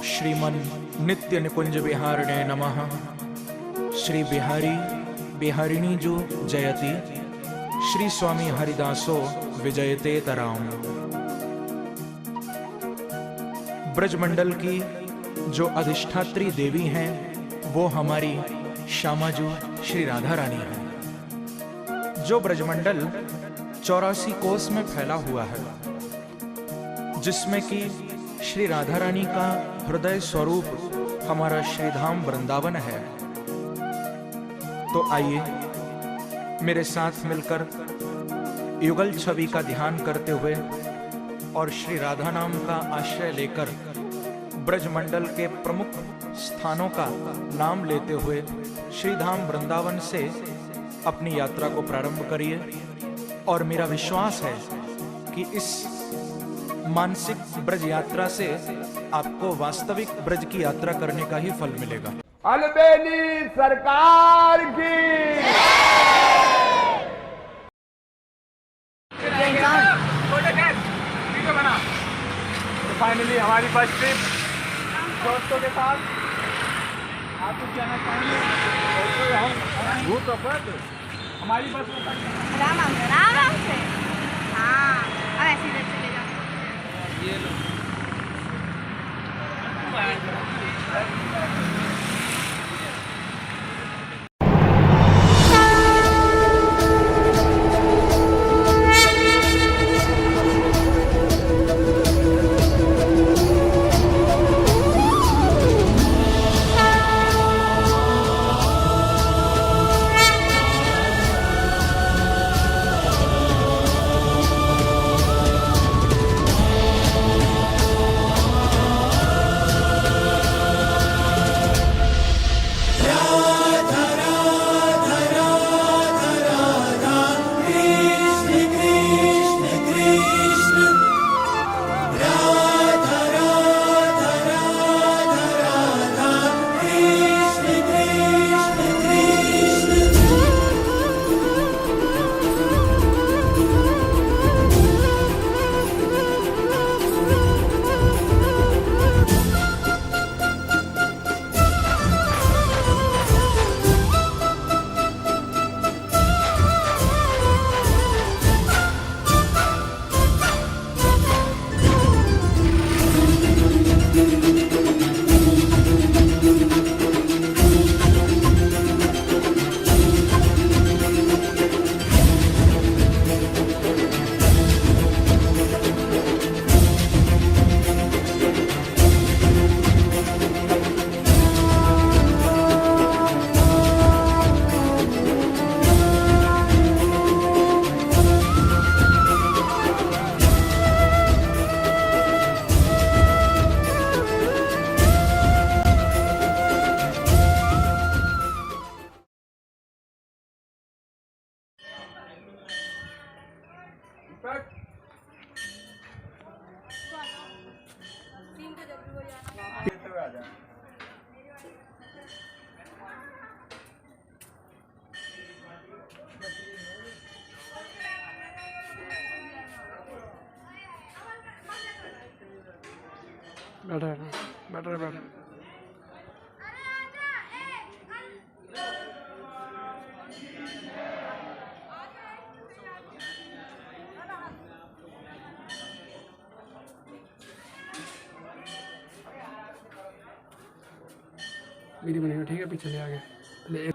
श्रीमन नित्य निकुंज विहारिणे नमः। श्री बिहारी बिहारिणी जो जयति, श्री स्वामी हरिदासो विजयते तराम। ब्रजमंडल की जो अधिष्ठात्री देवी हैं वो हमारी श्यामाजू श्री राधा रानी है। जो ब्रजमंडल 84 कोस में फैला हुआ है, जिसमें कि श्री राधा रानी का हृदय स्वरूप हमारा श्रीधाम वृंदावन है। तो आइए मेरे साथ मिलकर युगल छवि का ध्यान करते हुए और श्री राधा नाम का आश्रय लेकर ब्रजमंडल के प्रमुख स्थानों का नाम लेते हुए श्रीधाम वृंदावन से अपनी यात्रा को प्रारंभ करिए। और मेरा विश्वास है कि इस मानसिक ब्रज यात्रा से आपको वास्तविक ब्रज की यात्रा करने का ही फल मिलेगा। अलबेली सरकार की फाइनली हमारी बस ट्रिप दोस्तों के साथ आप कुछ जाना चाहेंगे? वो तो हमारी बस में आराम से। हाँ, अब ऐसे इधर चले जाओ। ये लो। बैठा मेरी बनेगा। ठीक है, पीछे ले आगे ले।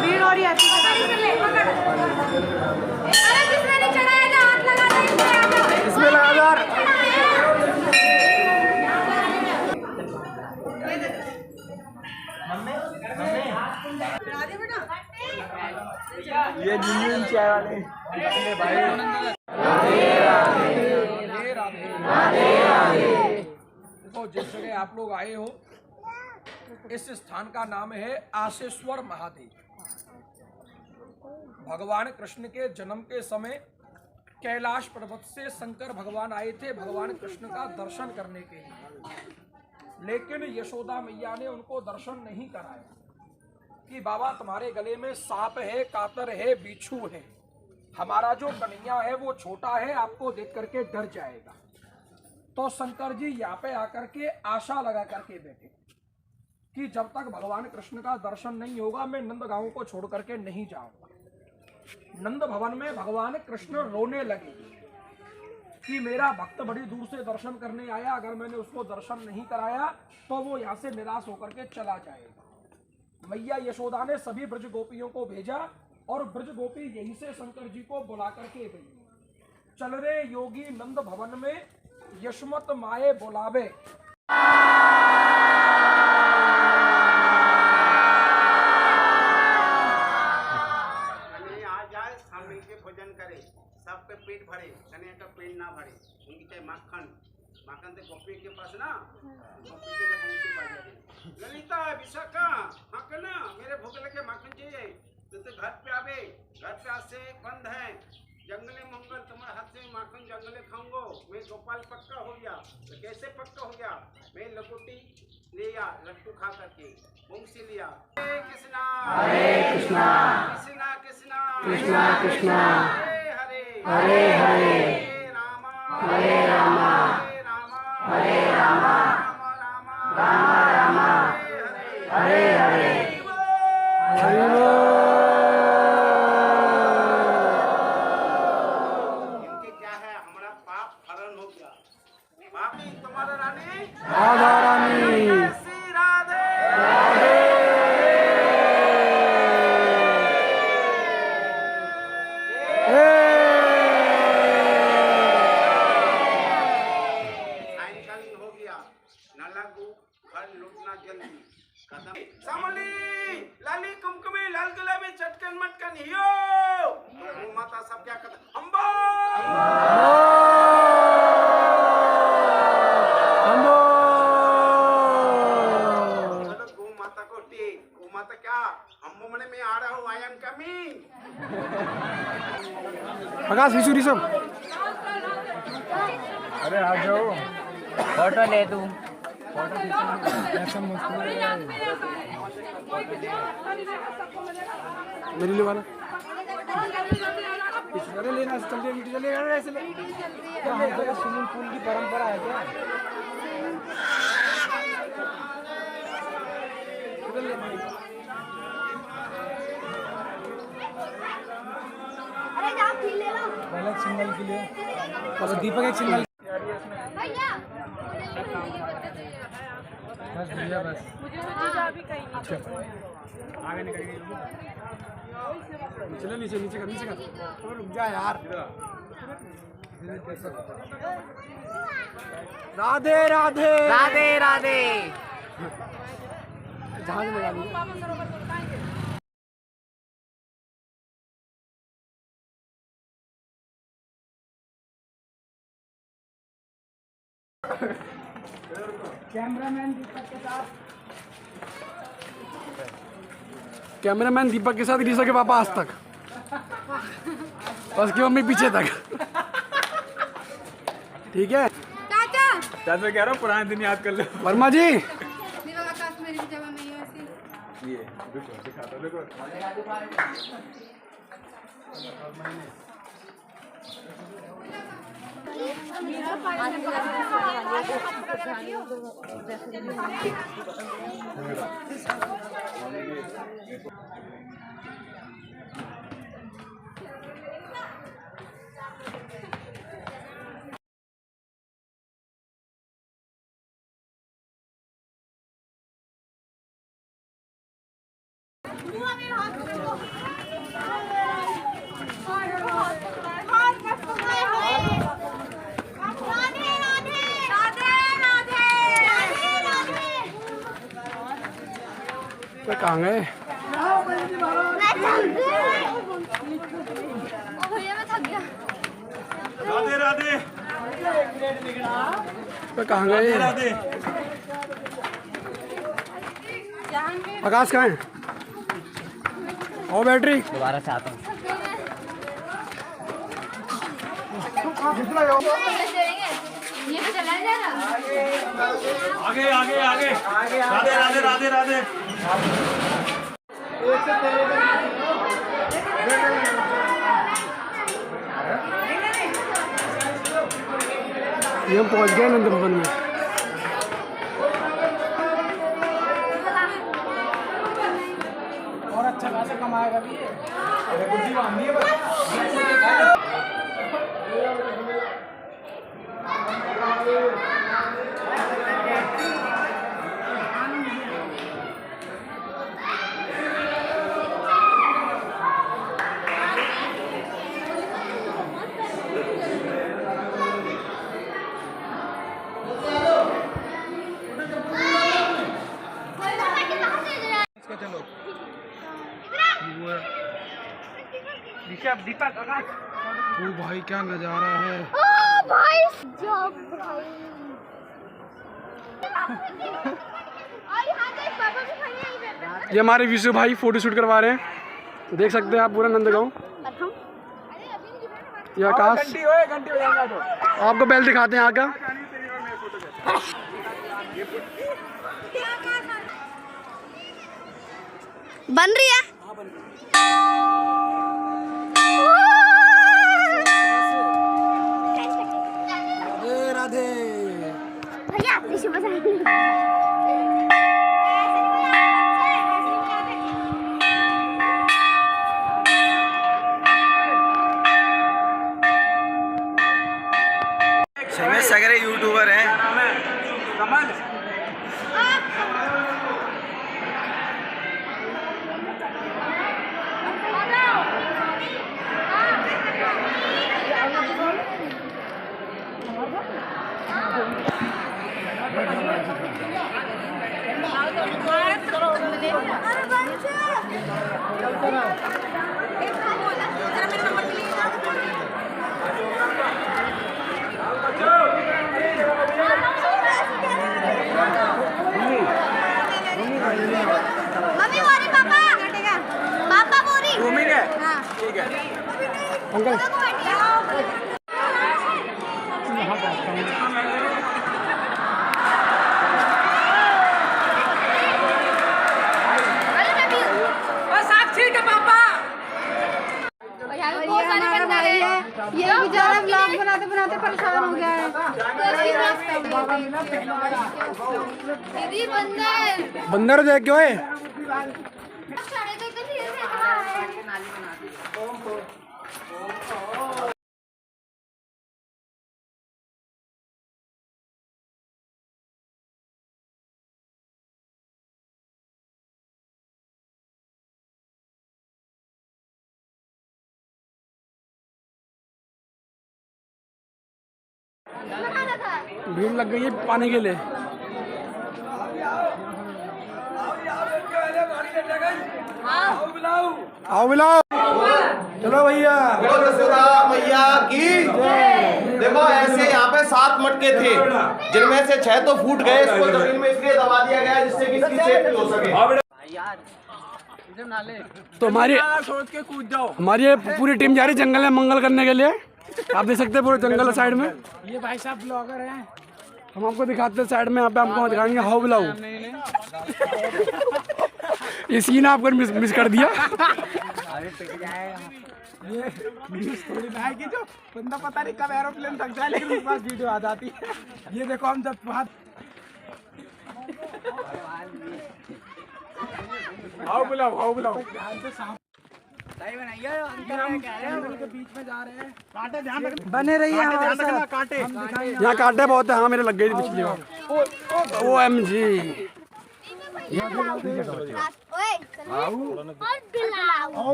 भीड़ हो रही है। अरे जिसने नहीं चढ़ाया था हाथ लगा दे। इसमें लगा दो। ये नींबू चाय वाले भाई। देखो जिस जगह आप लोग आए हो इस स्थान का नाम है आशेश्वर महादेव। भगवान कृष्ण के जन्म के समय कैलाश पर्वत से शंकर भगवान आए थे भगवान कृष्ण का दर्शन करने के लिए, लेकिन यशोदा मैया ने उनको दर्शन नहीं कराया कि बाबा तुम्हारे गले में सांप है, कातर है, बिच्छू है, हमारा जो कन्हैया है वो छोटा है, आपको देख करके डर जाएगा। तो शंकर जी यहाँ पे आकर के आशा लगा करके बैठे कि जब तक भगवान कृष्ण का दर्शन नहीं होगा मैं नंद गांव को छोड़ करके नहीं जाऊंगा। नंद भवन में भगवान कृष्ण रोने लगे कि मेरा भक्त बड़ी दूर से दर्शन करने आया, अगर मैंने उसको दर्शन नहीं कराया तो वो यहाँ से निराश होकर के चला जाएगा। मैया यशोदा ने सभी ब्रज गोपियों को भेजा और ब्रज गोपी यहीं से शंकर जी को बुला करके गई। चल रे योगी नंद भवन में यशमत माए बुलावे। भोजन करे सबके पेट भरे, कन्हैया का पेट ना भरे। उनकी चाहे माखन माखन से गोपी के पास ना गोपी के लिए बाजा ललिता विशाखा माखन ना मेरे भूख लगे माखन चाहिए तो घर पे आवे। घर पे आज से बंद है जंगले मंगल, तुम्हारे हाथ से माखन जंगले खाऊंगो। मैं गोपाल पक्का हो गया। तो कैसे पक्का हो गया? मैं लकोटी लिया लड्डू खा करके मुंगसी लिया। हरे कृष्णा कृष्णा कृष्णा कृष्णा हरे हरे रामा हरे रामा हरे रामा रामा रामा हरे हरे। इनके क्या है? हमारा पाप हरण हो गया। पाप तुम्हारा रानी राधा रानी राधे राधे। लाली कुमकुमी लाल गुलाबी चटकन मटकन हियो गौ माता सब क्या करता अम्बो गौ माता को टी गौ माता क्या अम्बो मने मैं आ रहा हूँ आई एम कमिंग। प्रकाश विशुरी सब अरे आ जाओ फोटो ले तू मेरे लिए वाला अरे लेना चलेगा ऐसे स्विमिंग पूल की परंपरा है क्या? अरे जाओ पी ले लो। पहले सिंगल के लिए और दीपक एक सिंगल भैया बस भैया बस आगे निकल गई। चलो नीचे नीचे कर तो रुक जा यार। राधे राधे राधे राधे जहाज लगा लीजिए। कैमरामैन दीपक के साथ ऋषा के पापा आज तक बस की मम्मी पीछे तक। ठीक है चाचा मैं कह रहा हूँ पुराने दिन याद कर लो। वर्मा जी मेरी जगह नहीं है ऐसी। ये देखो कहाँ गए? भैया मैं थक गया। राधे राधे। तो कहाँ गए? राधे। आकाश कहाँ है? और बैटरी दोबारा से आता हूँ। ये तो चला जाएगा। आगे आगे आगे। राधे राधे राधे राधे। ये हम पहुँच गए नंद भवन में। और अच्छा खासा कमाएगा भी ये। दीपक आकाश। ओ भाई क्या नजारा है। ओ भाई जब भाई। और यहाँ तो एक पापा भी खड़े हैं यहीं पे। ये हमारे विशु भाई फोटो शूट करवा रहे हैं, देख सकते हैं आप पूरा नंदगांव। अरे अभी नहीं गिरा ना। ये आकाश, घंटी हो जाएगा तो। आपको पहले दिखाते हैं यहाँ का। बन रही है। राधे राधे। भैया विशु बस सगरे यूट्यूबर हैं। कमल। मम्मी बोरी पापा पापा बोरी घूमी है। हाँ ठीक है। अंकल ये बेचारा ब्लॉग बनाते बनाते परेशान हो गया है। दीदी बंदर बंदर देख क्यों है? साढ़े तो इतने धीरे से कहाँ है? भीड़ लग गई है पानी के लिए। आओ बुलाओ। चलो भैया। यशोदा मैया की देखो ऐसे यहाँ पे 7 मटके थे, जिनमें से 6 तो फूट गए। इसको जमीन में इसलिए दबा दिया गया जिससे कि इसकी सेफ्टी हो सके। तो हमारी सोच के कूद जाओ। हमारी ये पूरी टीम जा रही है जंगल में मंगल करने के लिए। आप देख सकते हैं पूरे जंगल साइड में। ये भाई साहब ब्लॉगर हैं। हम आपको दिखाते हैं साइड में, यहाँ पे आपको दिखाएंगे हाउ बुलाओ। ये सीन आपको मिस कर दिया। ये न्यूज़ थोड़ी ना है कि जो बंदा पता नहीं कब एरोप्लेन तक जाए लेकिन उसके पास वीडियो आ जाती है। ये देखो हम जब बात आओ बुलाओ ध्यान से सांप के बीच में जा रहे हैं। कांटे ध्यान रखना, बने रहिए हमारे साथ। कांटे यहाँ कांटे बहुत है। हाँ मेरे लग गई थी पिछली बार। OMG।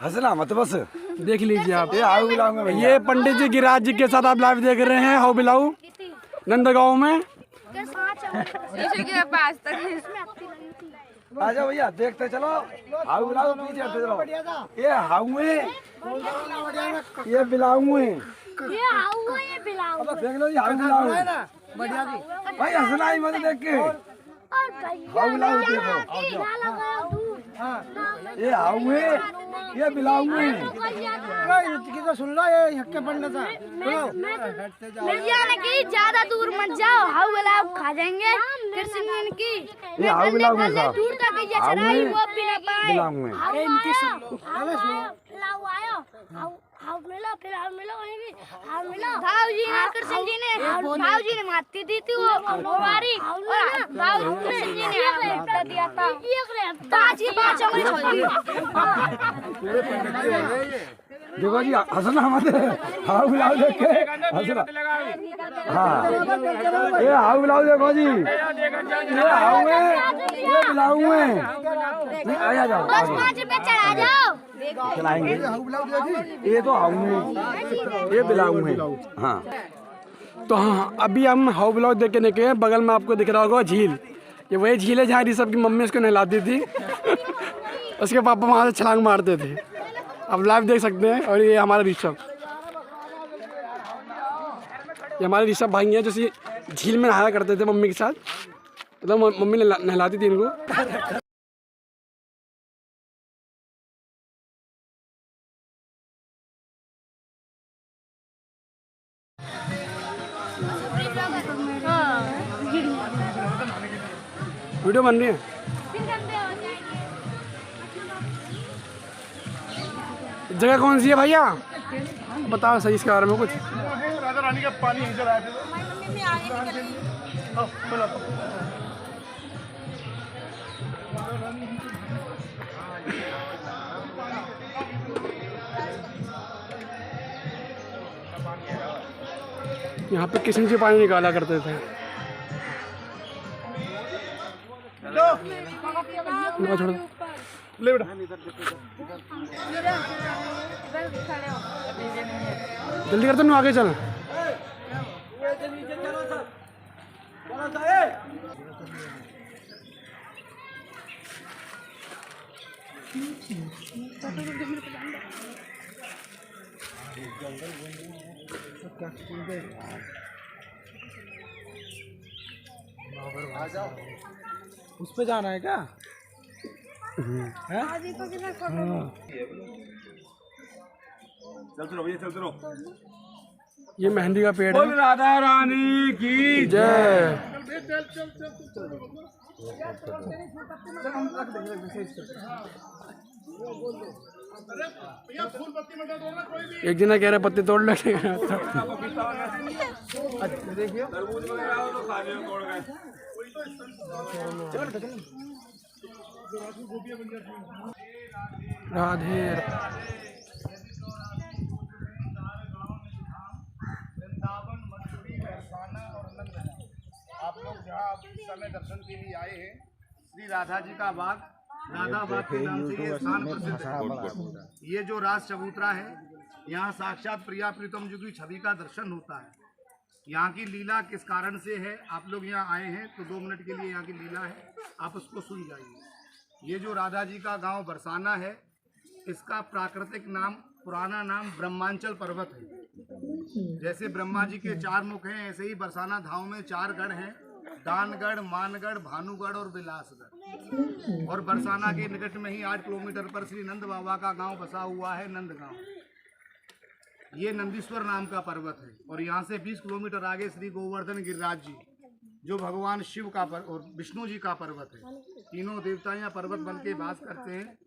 हंसना मत बस। देख लीजिए आप, ये पंडित जी गिरिराज जी के साथ आप लाइव देख रहे हैं हाउ बिलाऊ नंदगांव में। आ जाओ भैया देखते चलो। हाउ बिलाऊ पीछे हटते चलो। ये हाउ है, ये बिलाऊ है। ये हाउ है, ये बिलाऊ है। देख लो ये हाउ बिलाऊ है ना, बढ़िया जी भाई। हंसना ही मत देख के। हाउ बिलाऊ देखो, ये हाउ है, ये बिलाऊ है। तो सुन लो, ये हक्के पढ़ना था। भैया ने की ज्यादा दूर मत जाओ, हाउ बिलाऊ खा जाएंगे। कृष्ण ने की ये हाउ बिलाऊ है साहब। दूर तक ये चढ़ाई वो भी ना पाए। बिलाऊ है। बिलाऊ आयो, हाउ मिलो, फिर हाउ मिलो, वहीं भी हाउ मिलो। भाऊजी ने कृष्ण जी ने भाऊजी ने मारती दी थी वो मारी, और भाऊ कृष्ण जी ने हटा दिया था। 5 उंगली छोड़ दी। देखो जी हंसना मत, हाउ बिलाऊ देख के हंसना। हाँ ये हाउ बिलाऊ देखो जी, ये हाउ है, ये बिलाऊ है। आ जाओ, बस 5 रुपए चढ़ा जाओ। चलाएंगे। ये तो हाउ है, ये बिलाऊ है। हाँ तो हाँ अभी हम हाउ बिलाऊ देख के निकले। बगल में आपको दिख रहा होगा झील, ये वही झील है जहाँ ऋषभ की मम्मी उसको नहलाती थी। उसके पापा वहाँ से छलांग मारते थे। अब लाइव देख सकते हैं। और ये हमारा ऋषभ, ये हमारे ऋषभ भाई हैं जो झील में नहाया करते थे मम्मी के साथ। तो मम्मी नहलाती थी इनको। वीडियो बन रही है। जगह कौन सी है भैया, बताओ सही इसके बारे में कुछ। राधा रानी का पानी इधर आया था। यहाँ पे कृष्ण जी पानी निकाला करते थे। छोड़ ले बेटा, जल्दी करते ना, आगे चल। उस पे जाना है क्या? चलते रहो भैया, चलते रहो। ये मेहंदी का पेड़ है। राधा रानी की जय। एक जना कह रहा पत्ते तोड़ लगे। राधे आप लोग जहाँ इस समय दर्शन के लिए आए हैं, श्री राधा जी का बाग, राधा बाग के नाम से ये स्थान प्रसिद्ध है। ये जो राज चबूतरा है, यहाँ साक्षात प्रिया प्रीतम जी की छवि का दर्शन होता है। यहाँ की लीला किस कारण से है, आप लोग यहाँ आए हैं तो 2 मिनट के लिए यहाँ की लीला है, आप उसको सुन जाइए। ये जो राधा जी का गांव बरसाना है, इसका प्राकृतिक नाम, पुराना नाम ब्रह्मांचल पर्वत है। जैसे ब्रह्मा जी के 4 मुख हैं, ऐसे ही बरसाना धाम में 4 गढ़ हैं, दानगढ़, मानगढ़, भानुगढ़ और बिलासगढ़। और बरसाना के निकट में ही 8 किलोमीटर पर श्री नंद बाबा का गांव बसा हुआ है, नंद गांव। ये नंदीश्वर नाम का पर्वत है। और यहाँ से 20 किलोमीटर आगे श्री गोवर्धन गिरिराज जी, जो भगवान शिव का और विष्णु जी का पर्वत है। तीनों देवता यहाँ पर्वत बन के वास करते हैं।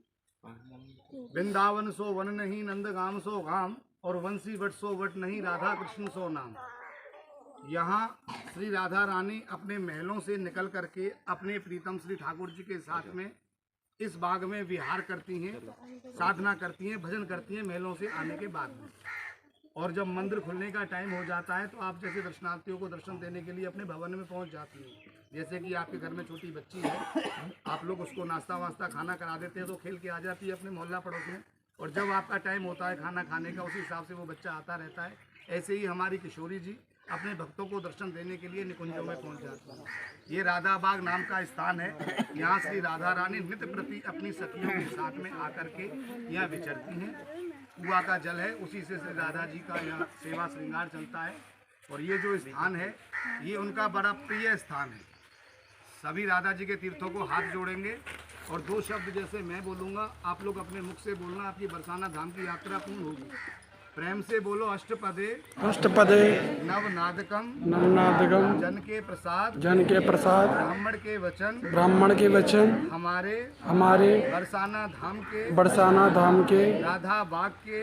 वृंदावन सो वन नहीं, नंदगाम सो गाम, और वंशी वट सो वट नहीं, राधा कृष्ण सो नाम। यहाँ श्री राधा रानी अपने महलों से निकल करके अपने प्रीतम श्री ठाकुर जी के साथ में इस बाग में विहार करती हैं, साधना करती हैं, भजन करती हैं महलों से आने के बाद में। और जब मंदिर खुलने का टाइम हो जाता है तो आप जैसे दर्शनार्थियों को दर्शन देने के लिए अपने भवन में पहुंच जाती हैं। जैसे कि आपके घर में छोटी बच्ची है, आप लोग उसको नाश्ता वास्ता खाना करा देते हैं तो खेल के आ जाती है अपने मोहल्ला पड़ोस में। और जब आपका टाइम होता है खाना खाने का, उसी हिसाब से वो बच्चा आता रहता है। ऐसे ही हमारी किशोरी जी अपने भक्तों को दर्शन देने के लिए निकुंजों में पहुंच जाते हैं। ये राधा बाग नाम का स्थान है। यहाँ श्री राधा रानी नित्य प्रति अपनी सखियों के साथ में आकर के यहाँ विचरती हैं। कुआं का जल है, उसी से श्री राधा जी का यहाँ सेवा श्रृंगार चलता है। और ये जो स्थान है ये उनका बड़ा प्रिय स्थान है। सभी राधा जी के तीर्थों को हाथ जोड़ेंगे और 2 शब्द जैसे मैं बोलूँगा आप लोग अपने मुख से बोलना। आपकी बरसाना धाम की यात्रा पूर्ण होगी। प्रेम से बोलो अष्टपदे नवनादकम जन के प्रसाद ब्राह्मण के वचन हमारे बरसाना धाम के राधा बाग के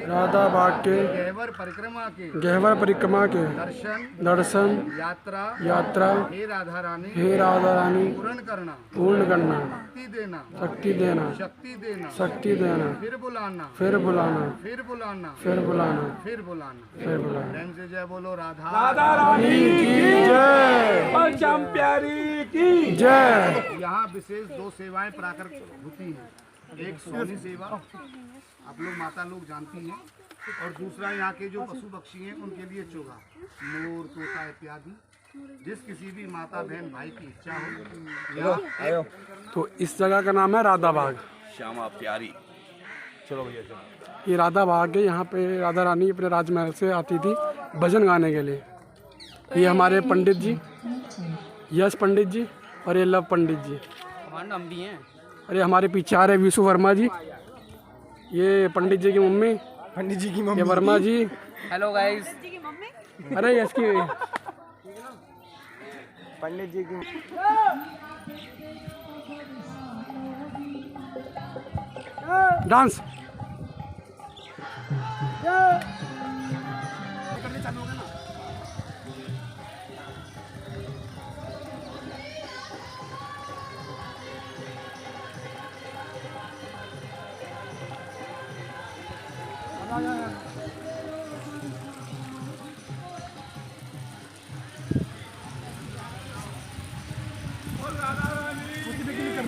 गहवर परिक्रमा के दर्शन यात्रा हे राधा रानी पूर्ण करना शक्ति देना फिर बुलाना प्रेम से जय बोलो राधा रानी की जय, पंचम प्यारी की जय। यहाँ विशेष 2 सेवाएं प्राकृत होती हैं। एक सोनी सेवा आप लोग माता लोग जानती हैं, और दूसरा यहाँ के जो पशु पक्षी हैं उनके लिए चोगा, मोर, तोता इत्यादि। जिस किसी भी माता बहन भाई की इच्छा हो। तो इस जगह का नाम है राधा बाग, श्यामा प्यारी। चलो भैया चलो। ये राधा बाग है। यहाँ पे राधा रानी अपने राजमहल से आती थी भजन गाने के लिए। ये हमारे पंडित जी, यश पंडित जी, और ये लव पंडित जी, हमारा नाम भी है। अरे हमारे पीछे आ रहे विशु वर्मा जी, ये पंडित जी की मम्मी, ये वर्मा जी। Hello guys. अरे यश की पंडित जी की डांस।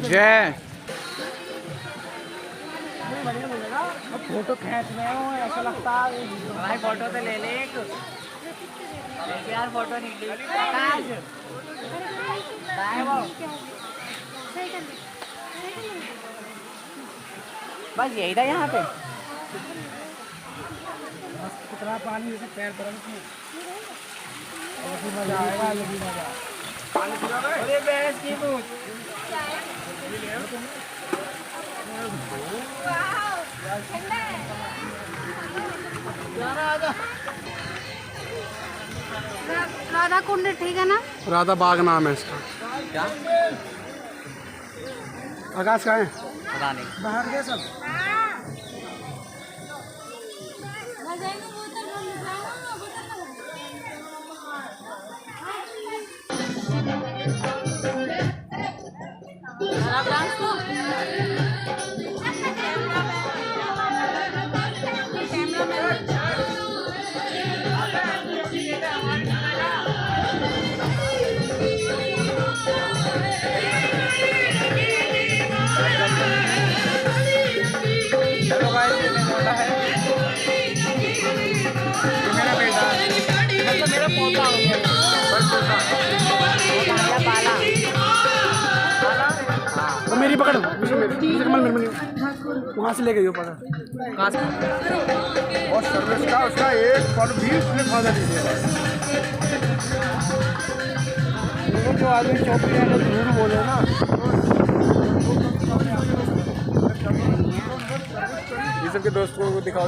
जय। फोटो खींच रहे हो ऐसा लगता है। भाई फोटो तो ले ले एक यार, फोटो नहीं ली। बस यही था यहाँ पे। कितना पानी जैसे पैर बरस में मजा आएगा। लगी मजा पानी पीना है। अरे भैंस की दूध राधा कुंड ठीक है ना? राधा बाग नाम है इसका। क्या आकाश का है? पता नहीं। बाहर गए सब। वो मेरी पकड़, वहाँ से ले गई वो पकड़। और सर्विस का उसका एक पल भी उसने फायदा नहीं दिया। जो आदमी चौपड़ी है झूठ बोले ना। ये सबके दोस्तों को दिखाओ।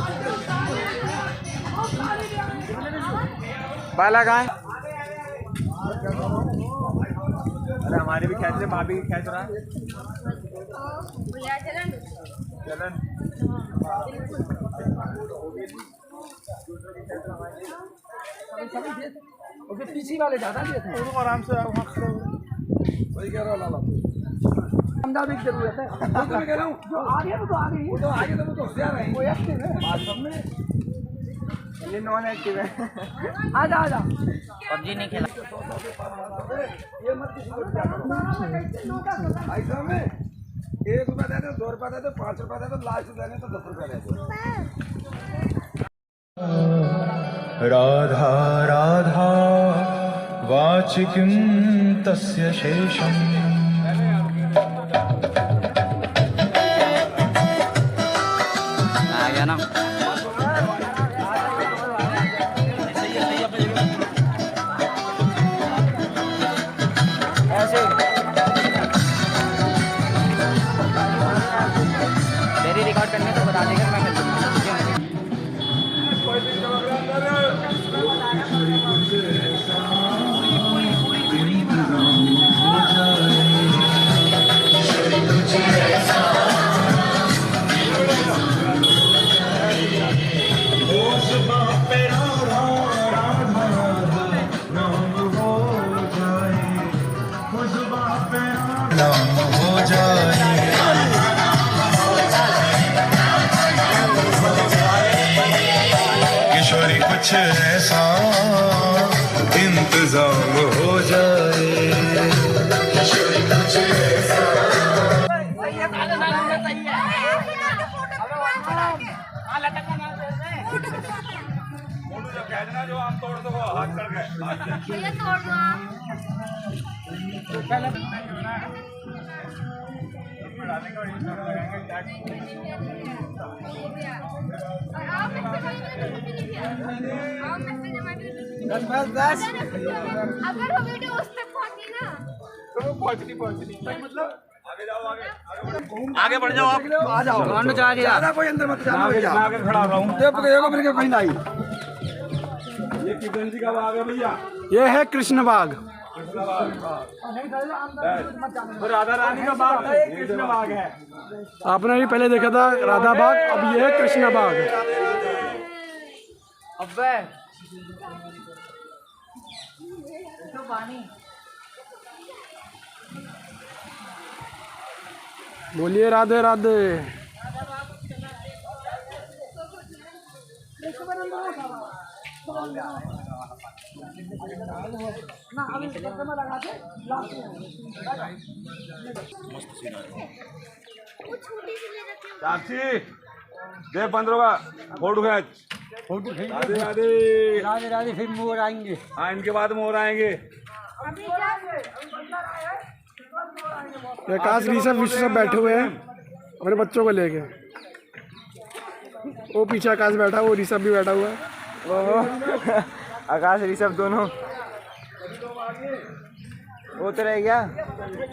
बाला कहाँ है? अरे हमारे भी खींच रहे, भाभी खींच रहा है। चलन ओके पीछे वाले ज्यादा देते हैं। उनको आराम से वही कह रहा हूँ। समझाने की जरूरत है। मैं तो कह रहा हूँ जो आगे है वो तो आगे ही है। वो तो आगे तो वो तो होशियार है। वो एक्टिव है बात सब में। ये नॉन एक्टिव है। आजा आजा। पबजी नहीं खेला। ये मत किसी को दिया करो। ऐसा में 1 रुपया दे दो, 2 रुपया दे दो, 5 रुपया दे दो, लास्ट देने तो 10 रुपया दे दो। राधा राधा वाचि किं तस्य शेषम्। आ गया ना। तेरी रिकॉर्ड करनी है तो बता देगा, मैं कर दूंगा। किशोरी कुछ ऐसा इंतजाम हो जाए। जो आम तोड़ दो वो हाथ कर गए, ये तोड़ दो बस अगर वो वीडियो उस तक पहुंची ना तो पहुंचनी मतलब आगे बढ़ जाओ आप। आ जाओ, ज्यादा कोई अंदर मत जाना। मैं आगे खड़ा हो रहा हूँ, फिर कहीं नहीं। ये किशन जी का बाग है भैया, ये है कृष्ण बाग। तो राधा रानी का बाग है, ये कृष्ण बाग है। आपने भी पहले देखा था राधा बाग, अब ये है कृष्ण बाग। अब्बे तो पानी बोलिए राधे राधे। साक्षी देख 15 का फोटो खींच। राधे राधे राधे राधे, फिर मोर आएंगे। हाँ, इनके बाद मोर आएंगे। आकाश ऋषभ विश्व सब बैठे हुए हैं अपने बच्चों को लेके। वो पीछे आकाश बैठा, वो ऋषभ भी बैठा हुआ है। आकाश ऋषभ दोनों। वो तो रह गया,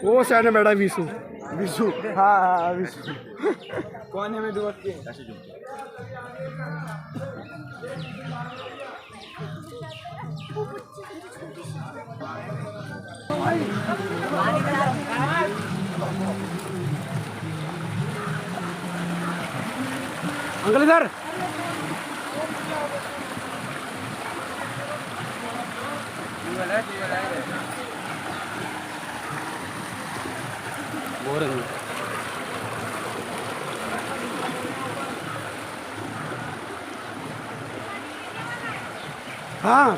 वो साइड में बैठा है विशु। विशु। हाँ विशु। कौन है? मैं दो के अंकल इधर। हाँ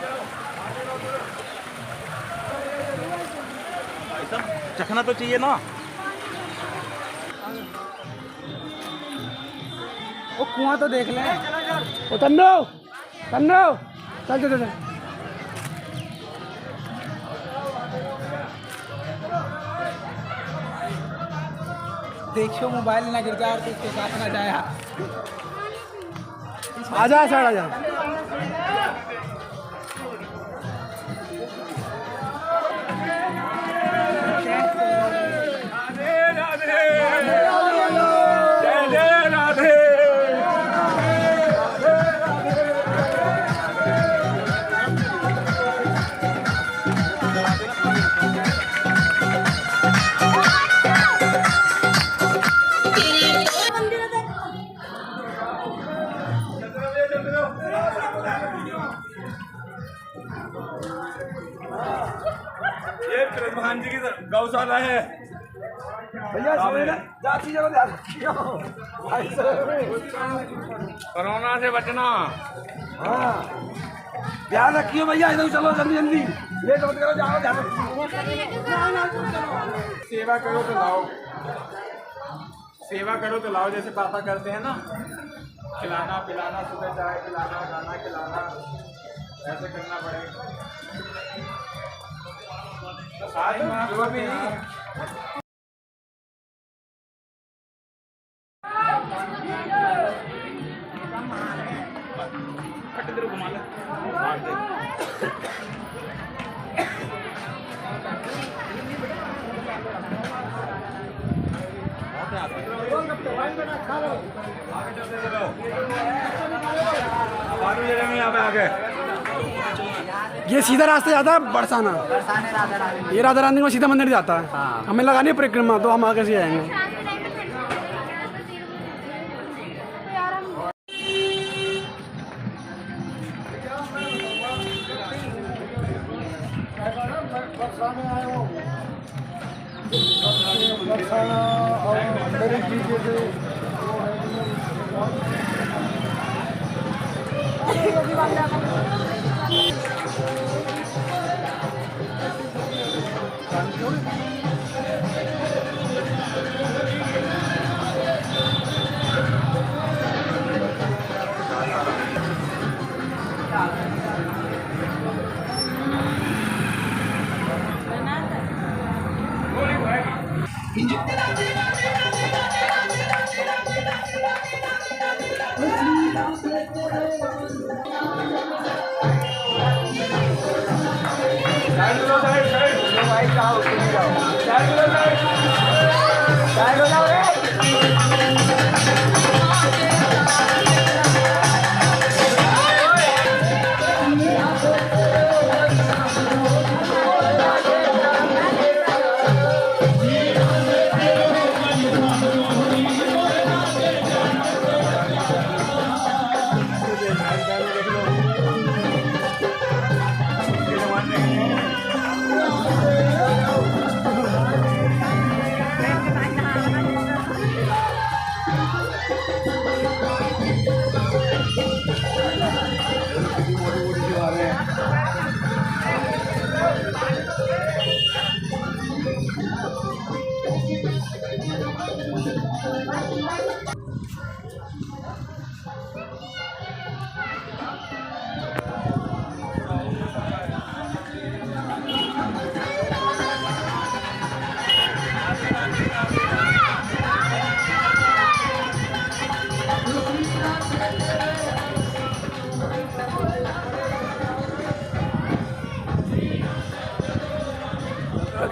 चखना तो चाहिए ना। वो कुआं तो देख ले। ओ तन्नो तन्नो, चल चल चल। देखियो मोबाइल ना गिर जाए और उसके साथ ना जाए। आजा साइड आजा। ये कृष्ण जी की गौशाला है भैया। कोरोना से बचना। हाँ ध्यान रखियो भैया, इधर चलो जल्दी जल्दी। ये मत करो, जाओ ध्यान। सेवा करो तो लाओ, सेवा करो तो लाओ, जैसे पापा करते हैं ना, खिलाना पिलाना, सुबह चाय पिलाना, खाना खिलाना। ऐसे करना पड़ेगा। ये सीधा रास्ता जाता है बरसाना, ये राधा रानी को सीधा मंदिर जाता है। हमें लगानी है परिक्रमा, तो हम आगे से आएंगे।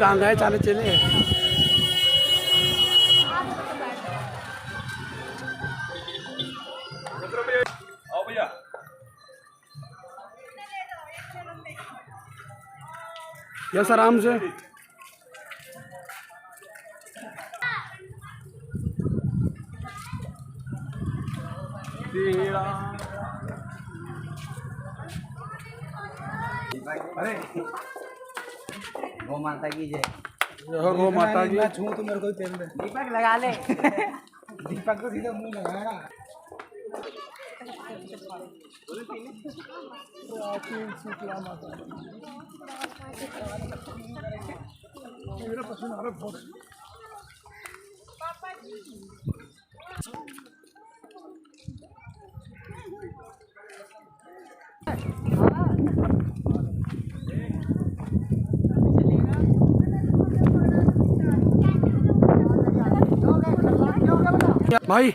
कहाँ गए चाले चले? आओ भैया। यस आराम से। अरे गौ माता की जय। गौ माता की। छू तो मेरे को तेल दे। दीपक लगा ले। दीपक को सीधा मुंह लगाएगा। मेरा पसंद आ रहा बहुत। भाई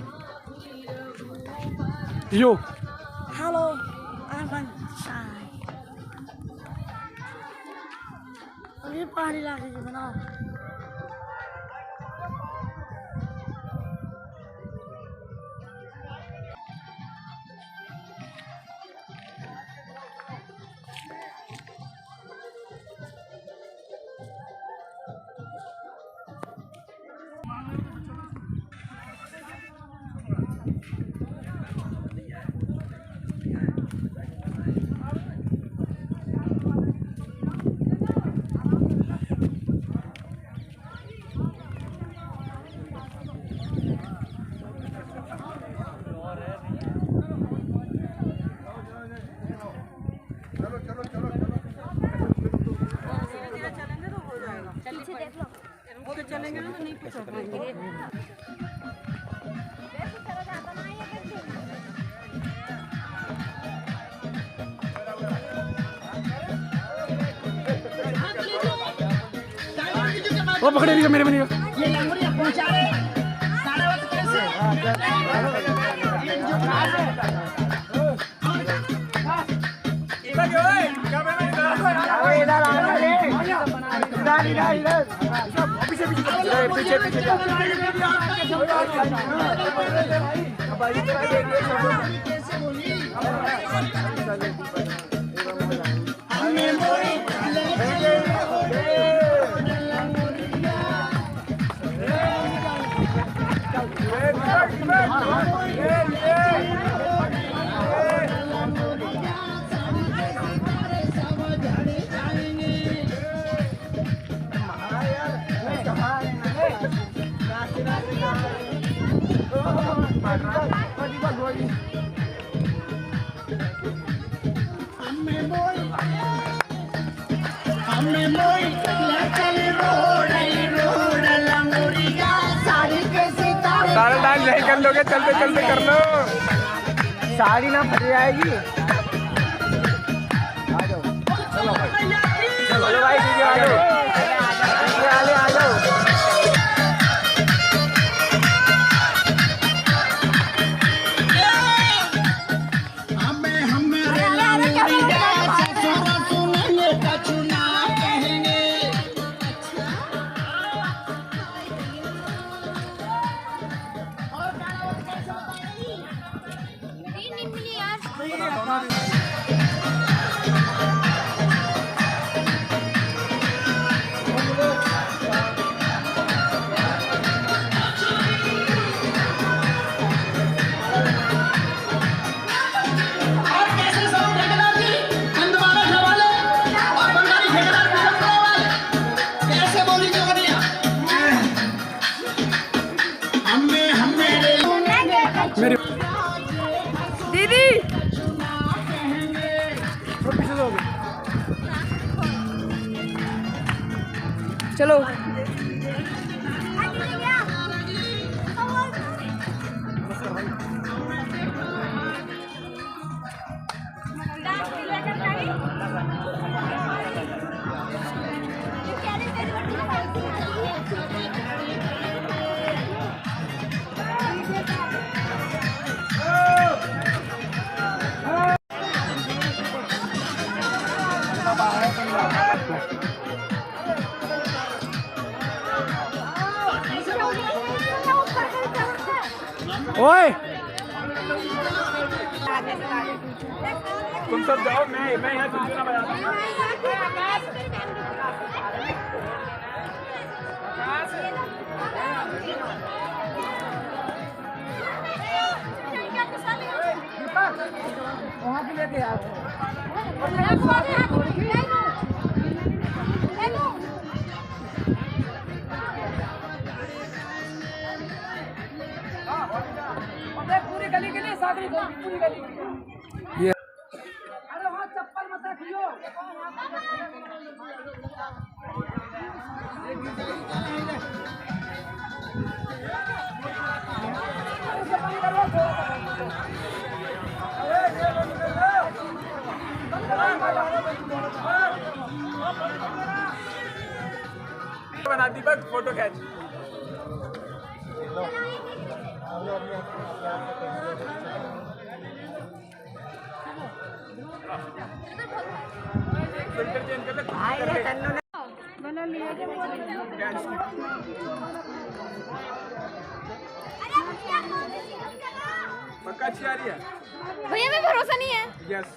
यो Hello, I'm inside. अभी पहाड़ी इलाके की बनाओ। चलेंगे ना तो नहीं पकड़ पाएंगे। वो पकड़े नहीं मेरे बनी ये लंगड़िया पहुंचा रहे साढ़े वक्त कैसे पीछे पीछे सारा डांस नहीं कर लोगे, चलते चलते कर लो, साड़ी ना फट जाएगी। आ जाओ चलो भाई, चलो भाई दीदी आ जाओ, आ जाओ। चलो ओए तुम सब जाओ, मैं यहाँ चुटकी ना बजाता हूँ। वहाँ पे लेके आओ। पूरी गली के लिए सागरी पूरी गली ये अरे वहाँ चप्पल मत रखियो। बना दीपक फोटो खींच। पक्का अच्छी आ रही है भैया में भरोसा नहीं है। यस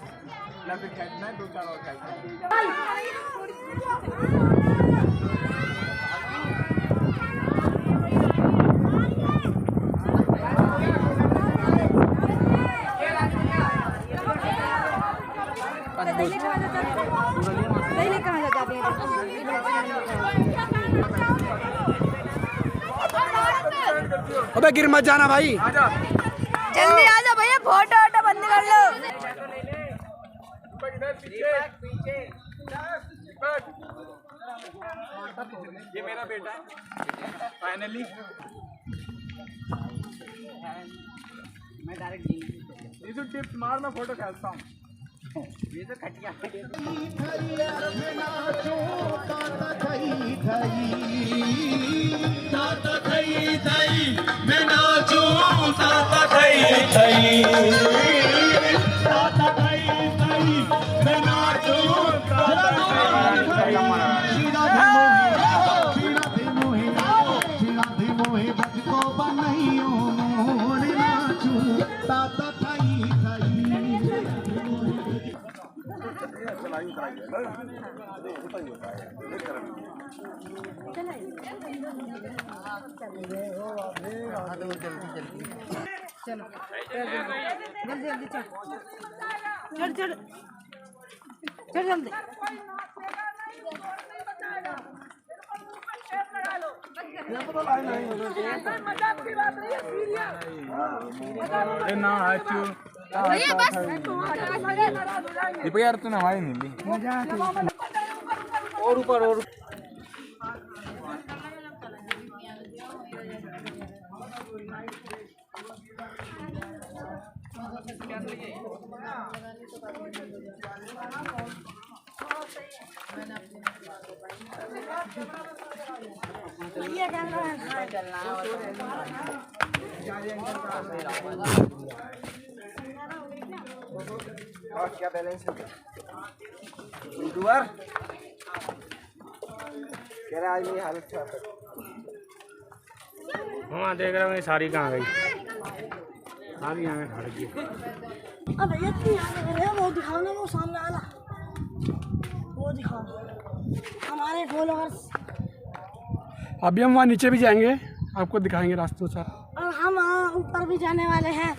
फिर खींचना है, 2-4 और खींचना। पहले कहाँ जाते हैं? अबे गिर मत जाना भाई, जल्दी आ जाओ भैया, फोटो वोटो बंद कर लो। ये मेरा बेटा है फाइनली। मैं डायरेक्ट टिप्स मार, मैं फोटो खींचता हूँ। ये तो खटिया मैं नाचूं ताता थई थई ताता थई थई मैं नाचूं ताता चल जल्दी मजाक की बात नहीं है सीरियस ना आचू भैया बस दीपक यार तूने हमारी नहीं ली और ऊपर और क्या बैलेंस है यूट्यूबर कह रहा आज मेरी हालत खराब है। हाँ देख रहा हूँ ये सारी कहाँ गई सारी यहाँ खड़ गई अब भैया तुम यहाँ से कर रहे हो वो दिखाओ ना वो सामने वाला वो दिखाओ हमारे फॉलोअर्स अभी हम वहाँ नीचे भी जाएंगे आपको दिखाएंगे रास्ते सर और हम ऊपर भी जाने वाले हैं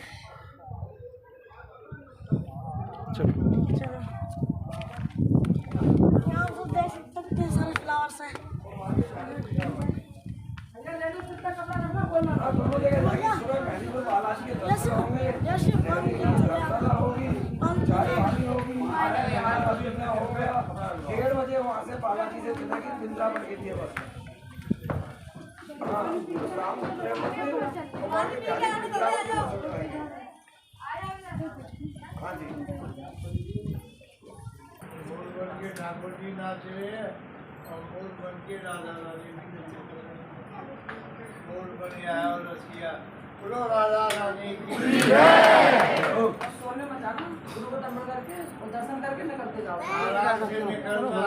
चलो चलो यहाँ तो देख सकते हो कितने सारे फ्लावर्स हैं डेढ़ बजे वहाँ से बालाजी से वृंदावन के लिए बस ठाकुर जी नाचे और मोर बन के राधा रानी मोर बन आया और रसिया बोलो राधा रानी की सोने में जाना गुरु को दर्शन करके और दर्शन करके निकलते जाओ आराम से निकलना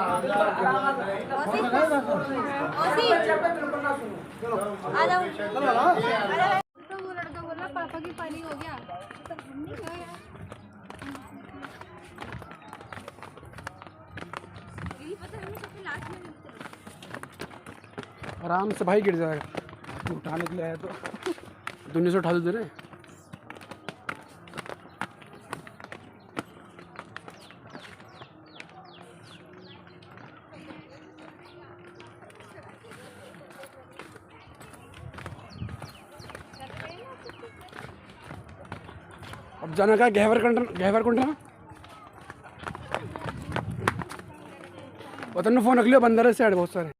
आ जाओ तो वो लड़का बोला पापा की पानी हो गया तो हमने कहा यार यही पता हमें सबसे लास्ट में आराम से भाई गिर जाएगा उठाने के लिए आया तो दुनिया से उठा दे रहे अब जाना का गहवर कुंड वतन में फोन रख लियो बंदर है साइड बहुत सारे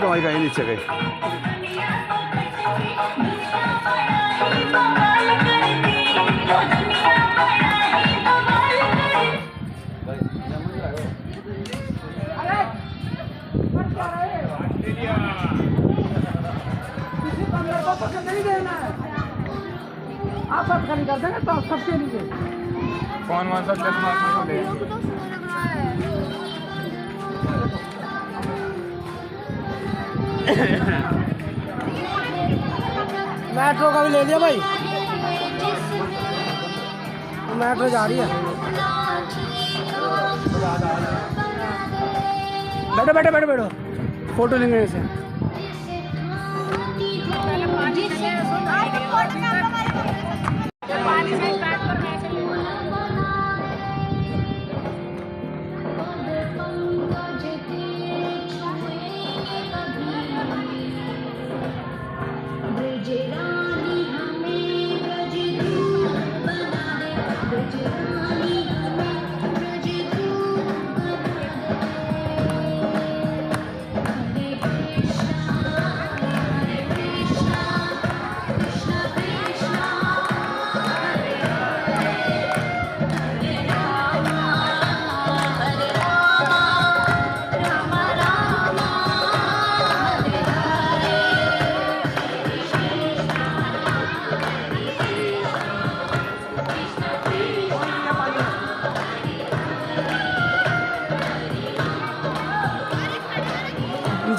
तो वहीं कहीं नीचे गई नहीं देना है आप सब खाली कर देंगे तो सबके नीचे कौन सा चश्मा को ले मेट्रो का भी ले लिया भाई मेट्रो जा रही है बैठो बैठो बैठो बैठो फोटो लेंगे ऐसे पानी से स्टार्ट करना है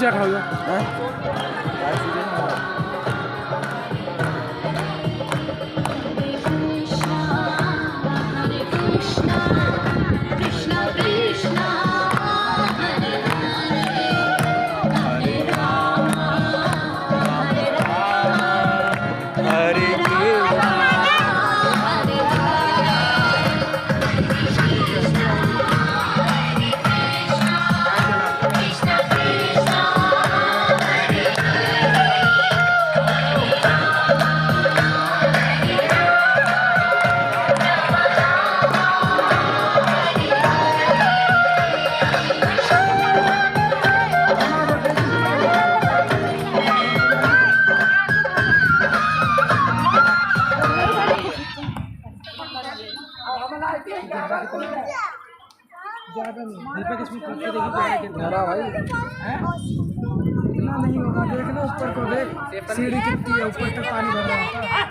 नीचे खड़ा हुआ इतना नहीं होगा, देख लो ऊपर को, देख सीढ़ी कितनी है, ऊपर तक पानी भर रहा है।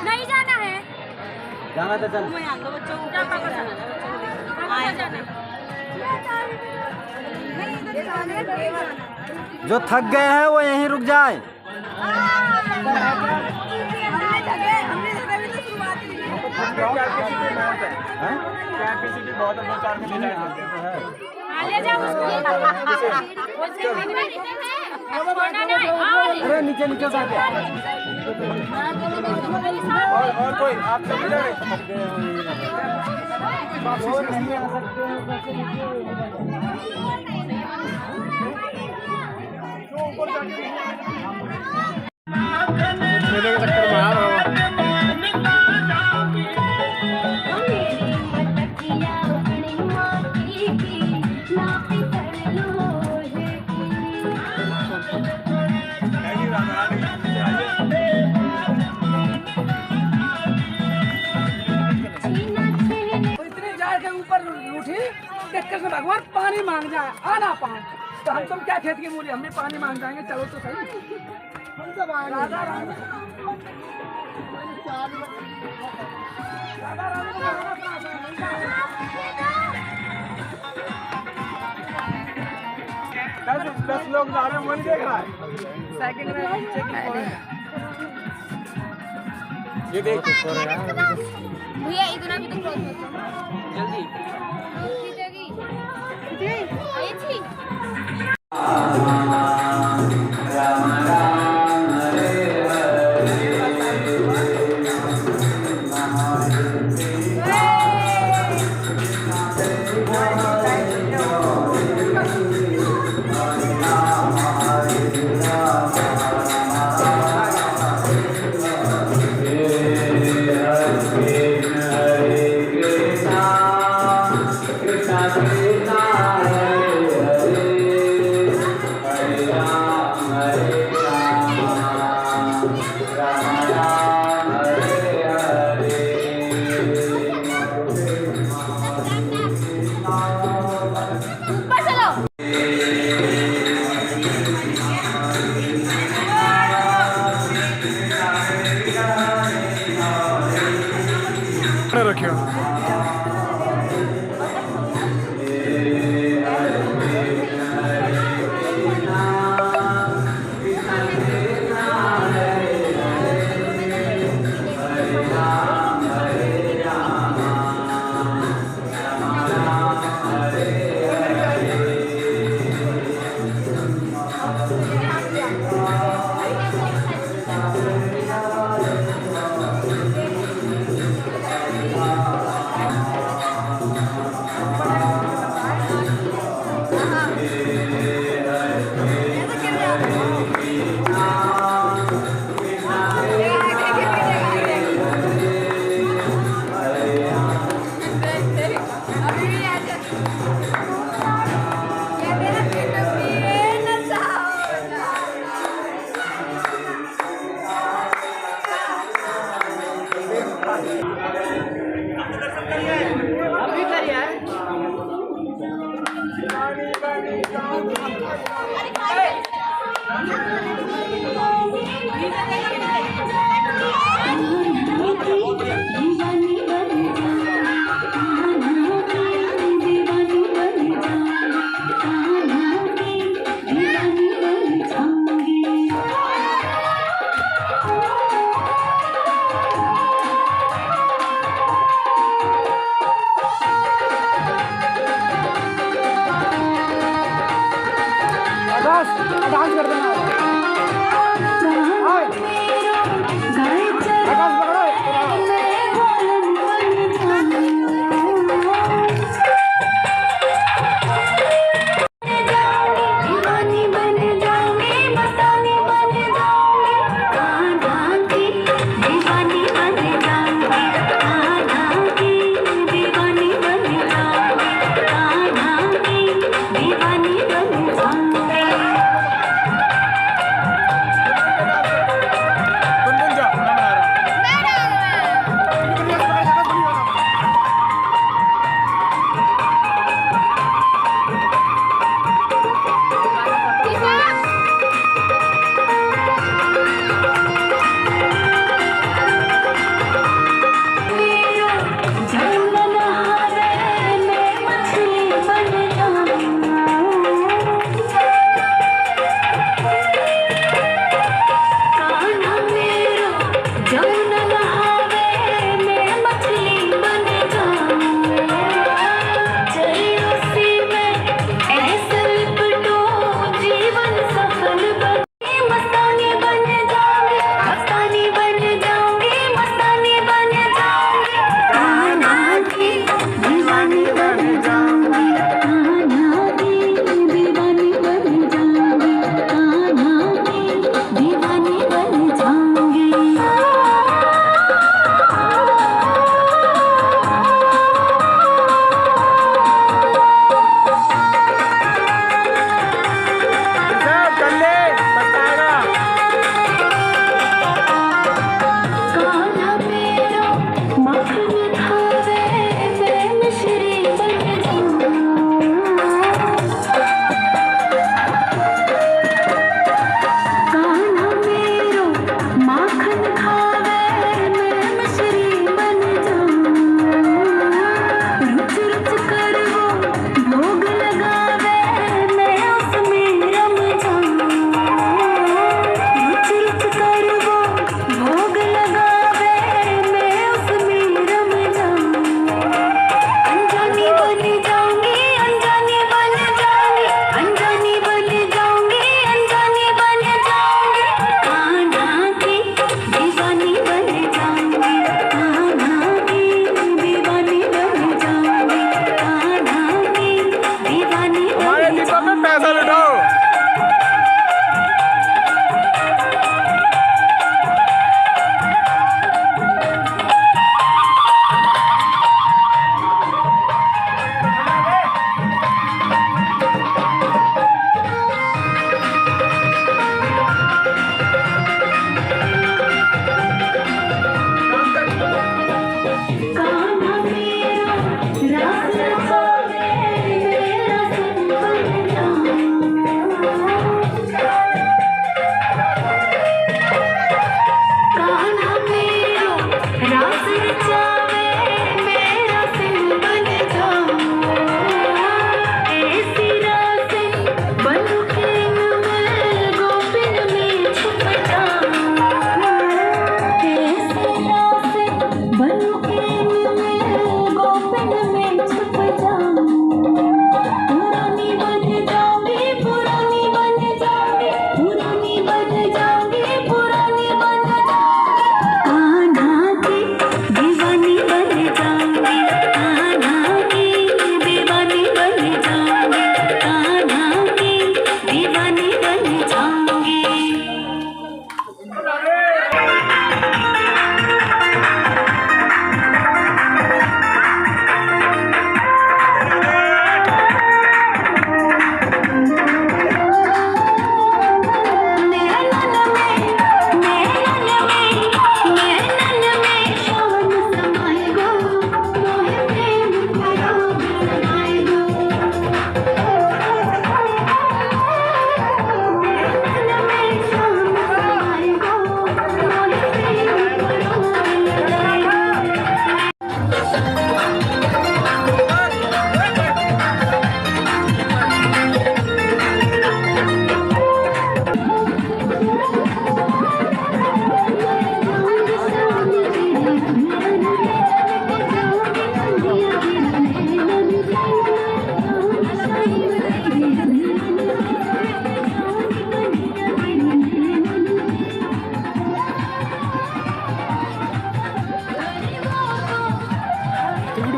नहीं जाना है, जाना तो चल। जो थक गए हैं वो यहीं रुक जाए। अरे नीचे नीचे और कोई आप चले जाए मेले के चक्कर में आ रहा हूँ। भगवान पानी मांग जाए, आ ना पाए तो हम तुम क्या खेत की मूली, हम भी पानी मांग जाएंगे। चलो तो सही, हम सब आएंगे। राधा रानी दस लोग जा रहे हैं, वो नहीं देख रहा है। सेकंड में ये देख भैया इतना भी तो क्रॉस मत जल्दी आई थी। रखियो।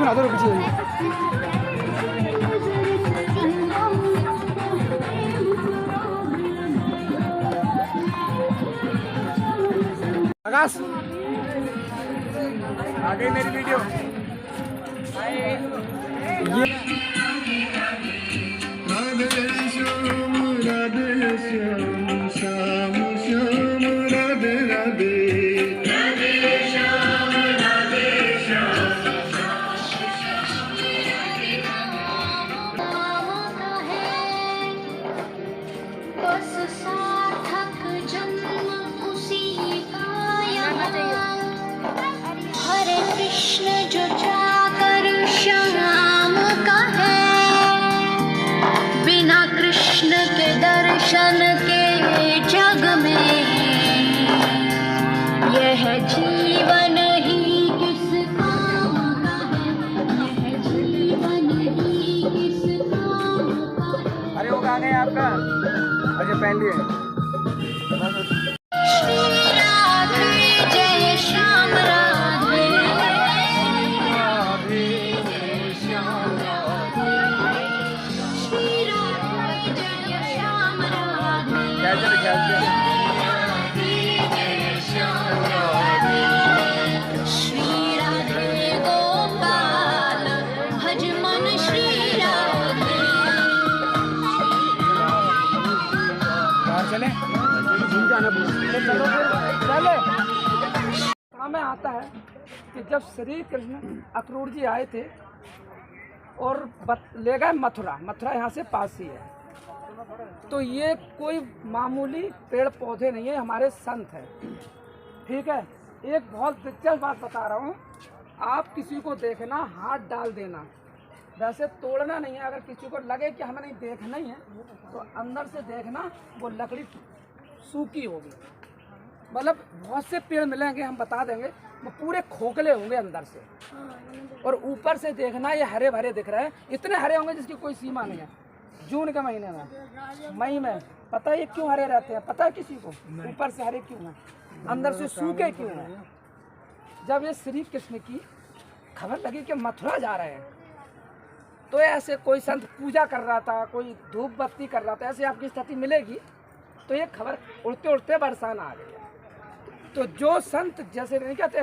बना दो पीछे। आकाश आ गई मेरी वीडियो। बस सार्थक जन्म उसी का यहाँ। हरे कृष्ण जो जाकर श्याम का है, बिना कृष्ण के दर्शन के जग में यह जीवन ही किस काम का है, यह जीवन ही किस काम का है। अरे वो गाने आपका अच्छा पहन लिए। श्री राधे जय श्याम राधे, श्री राधे जय श्याम राधे, कैसे जय श्याम राधे, श्री राधे गोपाल भज मन श्री राधे। चले में आता है कि जब श्री कृष्ण अक्रूर जी आए थे और ले गए मथुरा, मथुरा यहाँ से पास ही है। तो ये कोई मामूली पेड़ पौधे नहीं है, हमारे संत हैं। ठीक है, एक बहुत दिलचस्प बात बता रहा हूँ, आप किसी को देखना हाथ डाल देना, वैसे तोड़ना नहीं है। अगर किसी को लगे कि हमें नहीं देखना ही है तो अंदर से देखना, वो लकड़ी सूखी होगी। मतलब बहुत से पेड़ मिलेंगे, हम बता देंगे, वो पूरे खोखले होंगे अंदर से, और ऊपर से देखना ये हरे भरे दिख रहे हैं, इतने हरे होंगे जिसकी कोई सीमा नहीं है। जून के महीने में, मई में, पता है ये क्यों हरे रहते हैं? पता है किसी को? ऊपर से हरे क्यों हैं, अंदर से सूखे क्यों हैं? जब ये श्री कृष्ण की खबर लगी कि मथुरा जा रहे हैं, तो ऐसे कोई संत पूजा कर रहा था, कोई धूप बत्ती कर रहा था, ऐसे आपकी स्थिति मिलेगी। तो ये खबर उड़ते उड़ते बरसाना आ गई। तो जो संत जैसे नहीं कहते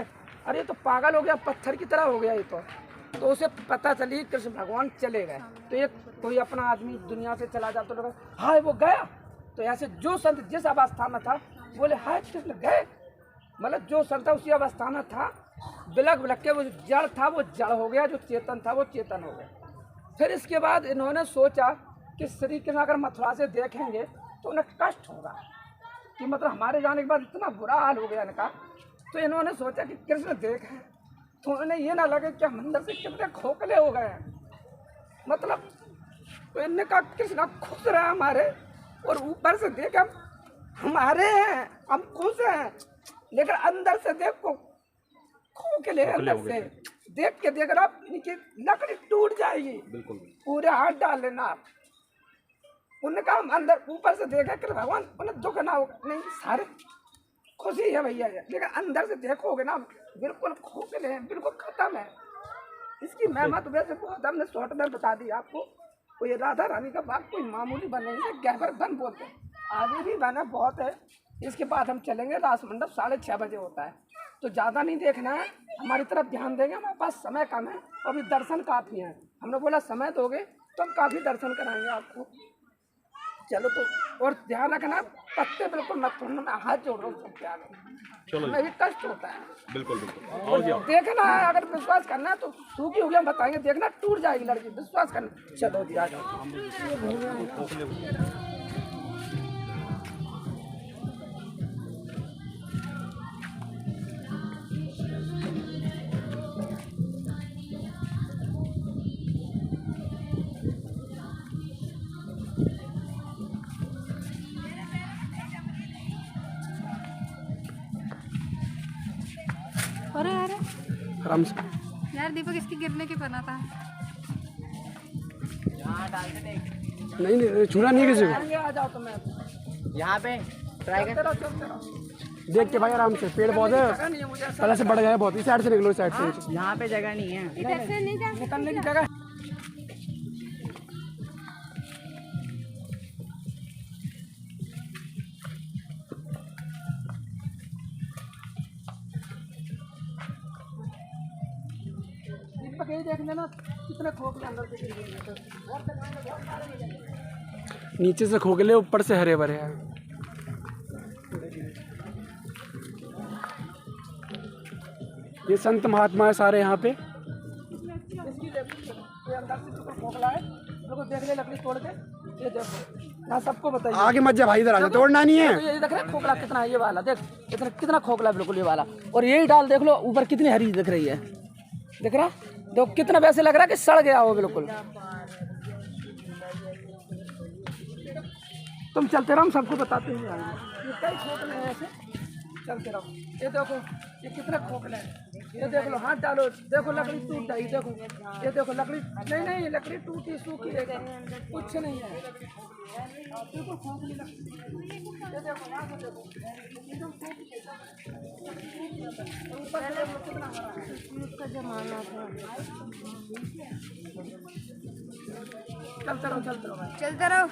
अरे ये तो पागल हो गया, पत्थर की तरह हो गया ये तो उसे पता चली कृष्ण भगवान चले गए। तो ये कोई अपना आदमी दुनिया से चला जाता तो लगा हाय वो गया। तो ऐसे जो संत जिस अवस्था में था बोले हाय कृष्ण गए, मतलब जो संत था उसी अवस्था में था, बिलक बिलक के वो जड़ था वो जड़ हो गया, जो चेतन था वो चेतन हो गया। फिर इसके बाद इन्होंने सोचा कि श्री कृष्ण अगर मथुरा से देखेंगे तो उन्हें कष्ट होगा कि मतलब हमारे जाने के बाद इतना बुरा हाल हो गया इनका। तो इन्होंने सोचा कि कृष्ण देखें तो उन्हें ये ना लगे कि हम अंदर से कितने खोखले हो गए हैं, मतलब तो इनने कहा कृष्ण खुश रहे हमारे, और ऊपर से देख हम हमारे हैं, हम खुश हैं, लेकिन अंदर से देखो खोखले अंदर से देख के देख रहा इनकी लकड़ी टूट जाएगी, पूरे हाथ डाल लेना आप। उन्होंने कहा हम अंदर ऊपर से देखा कि भगवान उन्हें दुख ना हो, नहीं सारे खुशी है भैया, लेकिन अंदर से देखोगे ना बिल्कुल खोखले हैं, बिल्कुल खत्म है। इसकी महिमा तो वैसे बहुत हमने शॉर्ट में बता दी आपको। तो ये राधा रानी का बाग कोई मामूली बन नहीं है, गहबर बन बोलते हैं, आगे भी बना बहुत है। इसके बाद हम चलेंगे, रास मंडप 6:30 बजे होता है, तो ज़्यादा नहीं देखना है, हमारी तरफ ध्यान देंगे। हमारे पास समय कम है और अभी दर्शन काफ़ी हैं, हमने बोला समय दोगे तो हम काफ़ी दर्शन कराएंगे आपको। चलो तो और ध्यान रखना, पत्ते बिल्कुल मत तोड़ना, मैं हाथ जोड़ रहा हूँ सबके आगे, हमें भी कष्ट होता है। बिल्कुल बिल्कुल देखना है, अगर विश्वास करना है तो सूखी हो गया हम बताएंगे, देखना टूट जाएगी लड़की, विश्वास करना। चलो दिया जाओ। अरे अरे आराम से यार दीपक इसकी गिरने के बना था। नहीं छूना नहीं किसी को। आ जाओ तो मैं यहाँ पे ट्राई कर। चलते रहो। देख के भाई आराम से, पेड़ पौधे पहले से बढ़ गए बहुत। इस साइड से निकलो, इस साइड से। यहाँ पे जगह नहीं है, इधर से नहीं जा निकलने की जगह। देख लेना कितने खोखले अंदर से गिर गए। नीचे से खोखले, ऊपर से हरे भरे हैं। ये संत महात्मा है सारे यहाँ पे। इसकी ये अंदर से जो खोखला है, देखो देख ले लकड़ी तोड़ के, ये देखो यहाँ सबको बताइए। आगे मत जा भाई, इधर आ जा, तोड़ना नहीं है। तो ये देख रहे खोखला कितना है, ये वाला देख इतना कितना खोखला है बिल्कुल ये वाला। और यही डाल देख लो ऊपर कितनी हरी दिख रही है, दिख रहा देखो कितना वैसे लग रहा है कि सड़ गया हो बिल्कुल। तुम चलते रहो, हम सबको बताते हुए आएंगे। ये कई खोखले हैं ऐसे, चलते रहो। ये देखो ये कितने खोखले हैं, ये देख लो, हाथ डालो, देखो लकड़ी टूट गई, देखो ये देखो लकड़ी नहीं लकड़ी टूटी सूखी है, कुछ नहीं है, बिल्कुल खोखली लकड़ी। ये देखो यहाँ से देखो एकदम सूखी है। ऊपर से देखो कितना हरा है, इसका जमाना था। चलते रहो भाई, चलते रहो।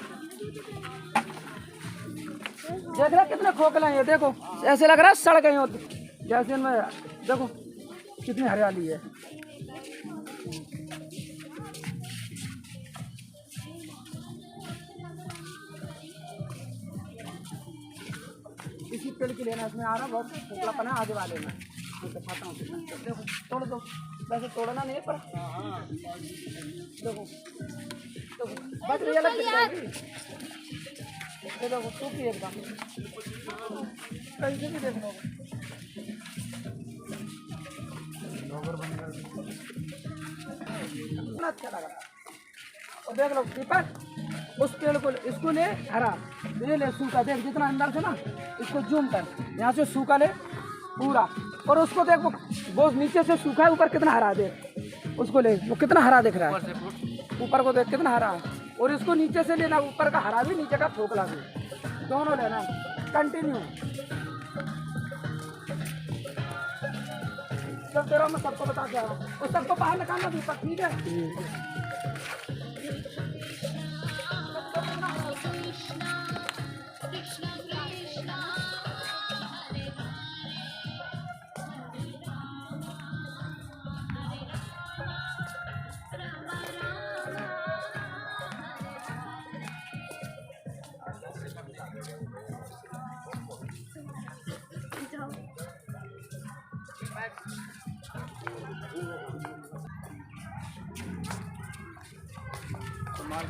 देख रहे कितने खोखले हैं, ये देखो ऐसे लग रहा है सड़ गए हो जैसे इनमें, देखो कितनी हरियाली है। इसी पेड़ की लेना, इसमें आ रहा बहुत खोखलापन है आगे वाले में, मैं दिखाता हूँ। देखो तोड़ दो, वैसे तोड़ना नहीं है पर देखो बच रही है, ये देखो सूखी एकदम, कैसे भी देख लो। अच्छा लगा। और देख लो दीपक, उस पेड़ को इसको ले हरा, ये ले सूखा, देख जितना अंदर से ना, इसको जूम कर, यहाँ से सूखा ले पूरा, और उसको देख वो नीचे से सूखा है, ऊपर कितना हरा, देख उसको ले, वो कितना हरा दिख रहा है, ऊपर को देख कितना हरा है। और इसको नीचे से लेना, ऊपर का हरा भी नीचे का खोखला भी, दोनों लेना कंटिन्यू। जब तेरा मैं सबको बता के आ रहा हूँ, उस सबको बाहर निकालना दीपक, ठीक है।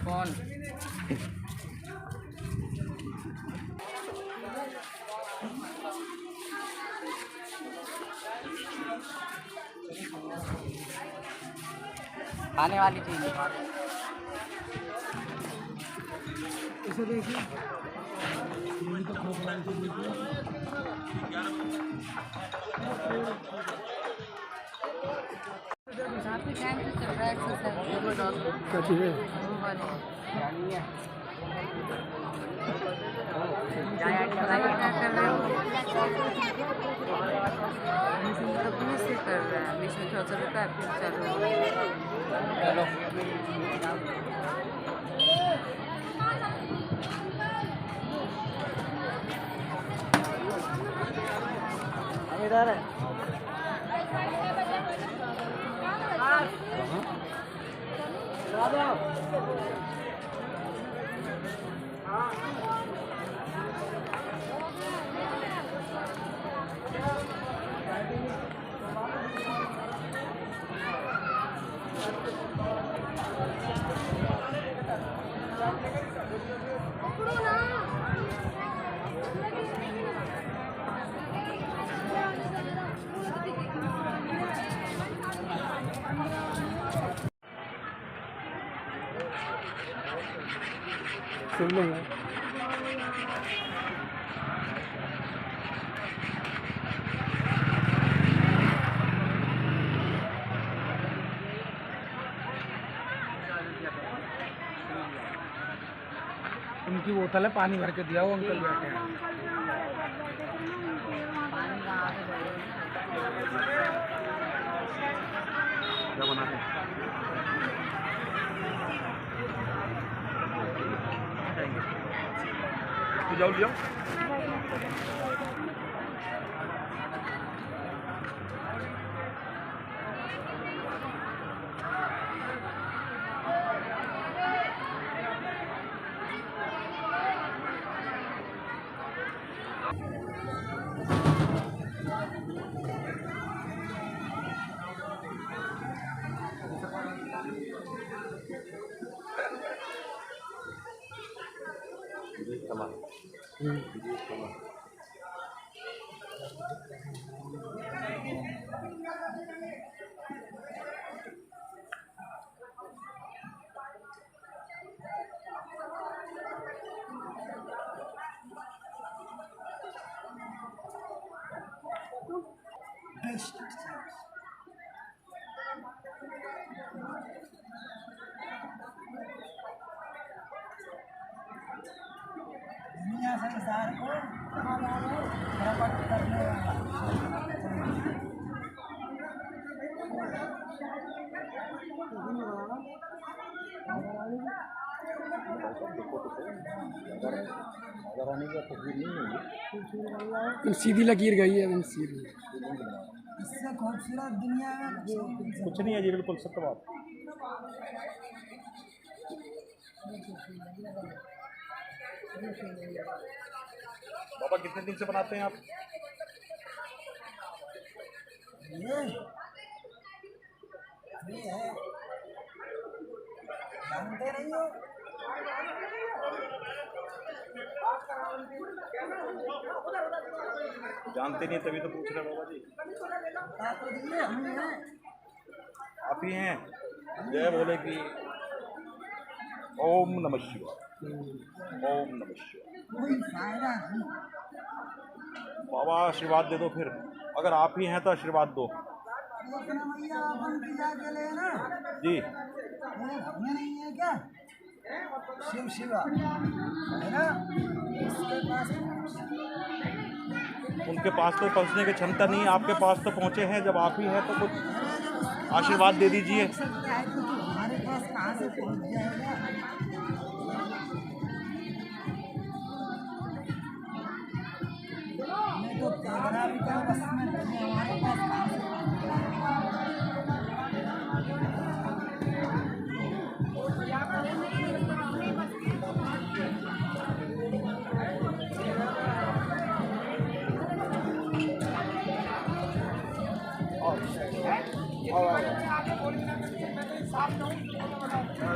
कौन खाने वाली चीज इसे देखिए, काफी टाइम से चल रहा है एक्सरसाइज। क्या चीज़ है? से कर रहा है, बीच में थोड़ा रुका फिर चलो। इधर है। सुन लेंगे। उनकी बोतल है, पानी भर के दिया, वो अंकल बैठे हैं। जाओ लिया दुनिया संसार को प्रकट करने वाला सीधी लकीर गई है एकदम सीधी। इससे खूबसूरत दुनिया में कुछ नहीं है जी, बिल्कुल सत्य बात। बाबा कितने दिन से बनाते हैं आप? ये है, जानते नहीं हो? जानते नहीं तभी तो पूछ रहे बाबा जी। आप ही हैं? जय बोले कि ओम नमः शिवाय, ओम नमः शिवाय। कोई फायदा नहीं। बाबा आशीर्वाद दे दो फिर, अगर आप ही हैं तो आशीर्वाद दो। अपना भैया अपन की जाके लेना जी। हमें नहीं है क्या? शिव शिवा है ना, इसके पास उनके पास तो पहुंचने की क्षमता नहीं है, आपके पास तो पहुंचे हैं। जब आप ही हैं तो कुछ आशीर्वाद दे दीजिए। हमारे पास कहाँ से पहुँच जाएगा? मैं तो तेरा भी का बस में हमारे पास कहाँ से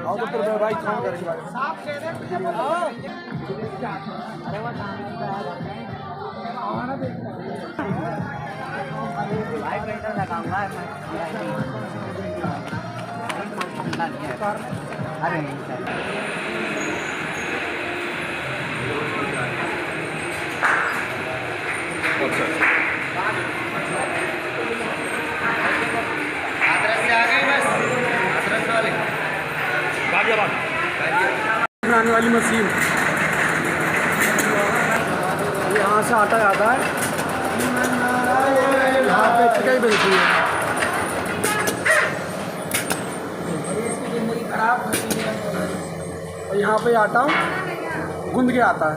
आओ तो फिर मैं भाई फोन करेंगे भाई। अरे वो वाइब्रेटर लगाऊंगा अरे बनाने वाली मशीन, यहाँ से आटा आता है, यहाँ पे चिकई बनती है। और यहाँ पे आटा गूंद के आता है।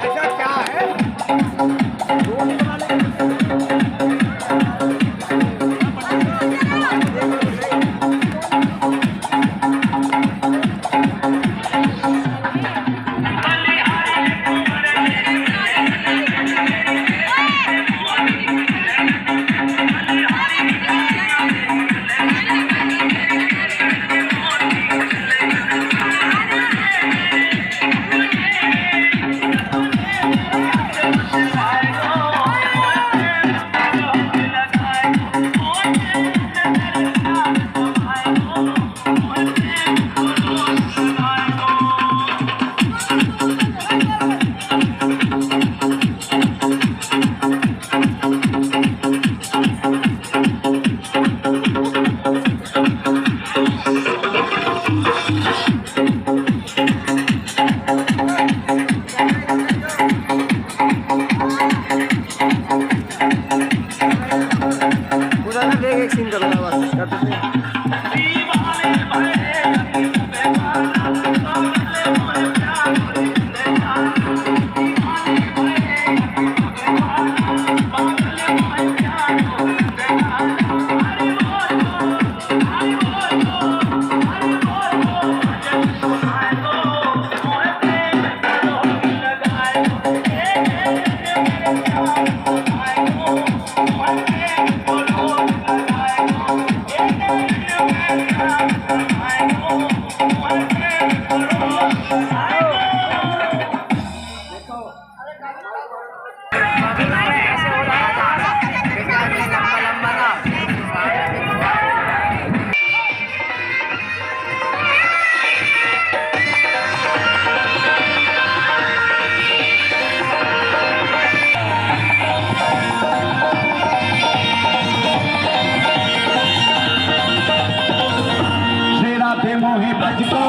ऐसा क्या है? राधे मोहे भज को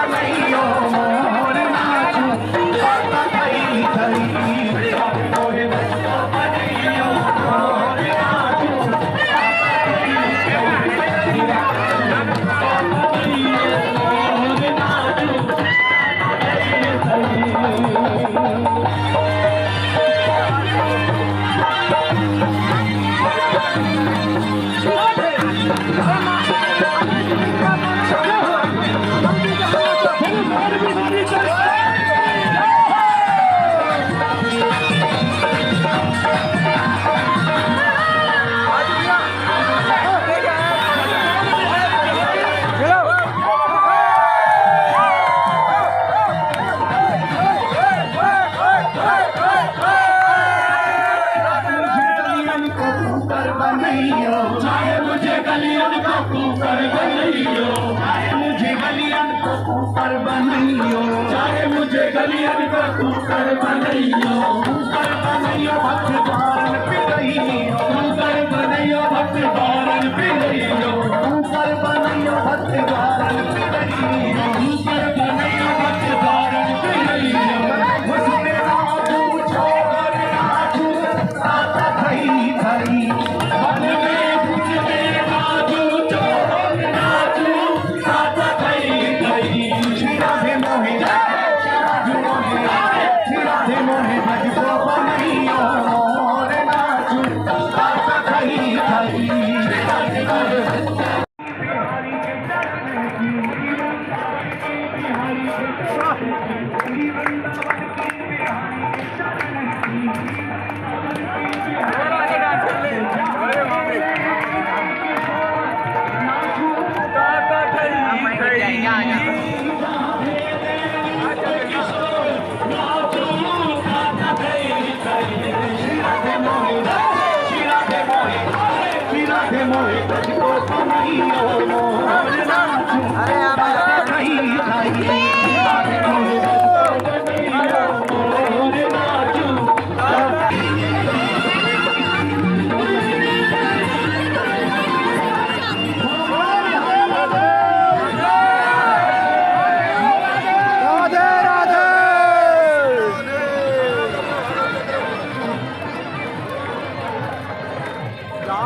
बनैयो मोर नाचू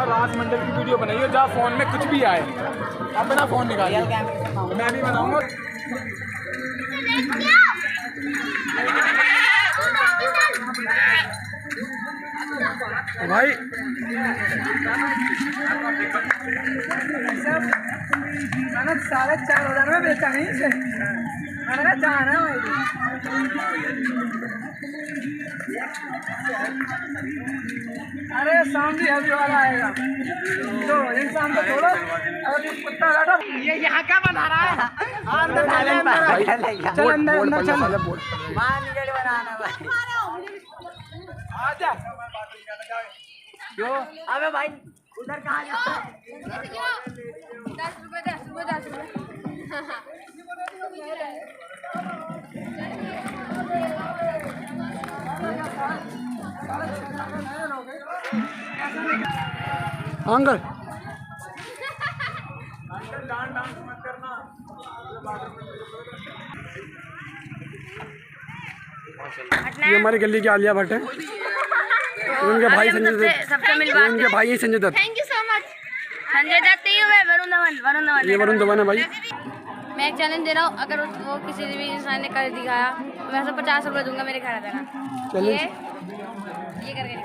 रास मंडल की वीडियो बनाइए जहाँ फोन में कुछ भी आए, अपना फोन निकालिए, मैं भी बनाऊंगा। भाई मैंने 4,500 में बेचा नहीं इसे, मैंने जाना अरे सामने अभी वाला आएगा तो इंसान को छोड़ो। अगर कुत्ता बैठा ये यहाँ क्या बना रहा है? चल अंदर अंदर चल बनाना भाई। आजा क्यों? अबे भाई उधर कहाँ जा? 10 रुपए 10 रुपए 10 रुपए। अंकल ये हमारी गली के आलिया भट्ट है, उनके भाई संजय दत्त, सबसे मिलवा उनके भाई है Sanjay Dutt. Thank you so much. Sanjay Dutt ही हूँ मैं, वरुण धवन। ये वरुण धवन है भाई। मैं एक चैलेंज दे रहा हूँ, अगर वो किसी भी इंसान ने कर दिखाया तो मैं 50 रुपये दूंगा मेरे घर आ जाना। ये करके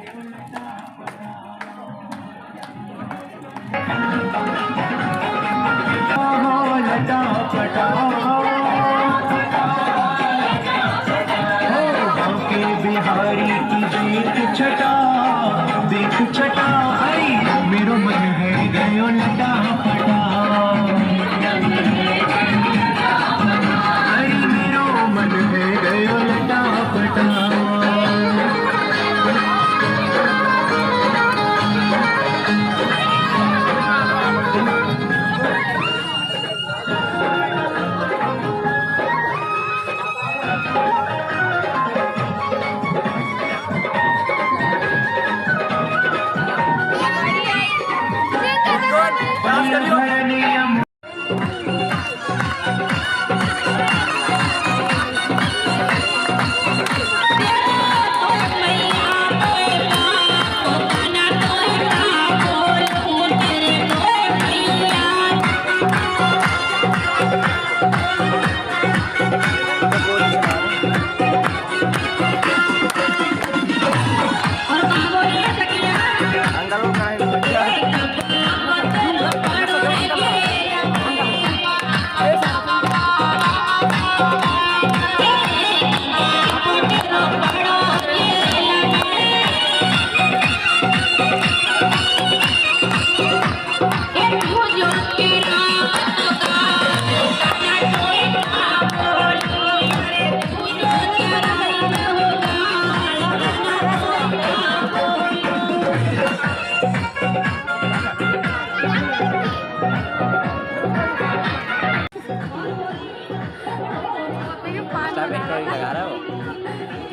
बिहारी की देख छटा आई मेरो मन है गयो लटा फटा, आई मेरो मन है गयो लटा फटा।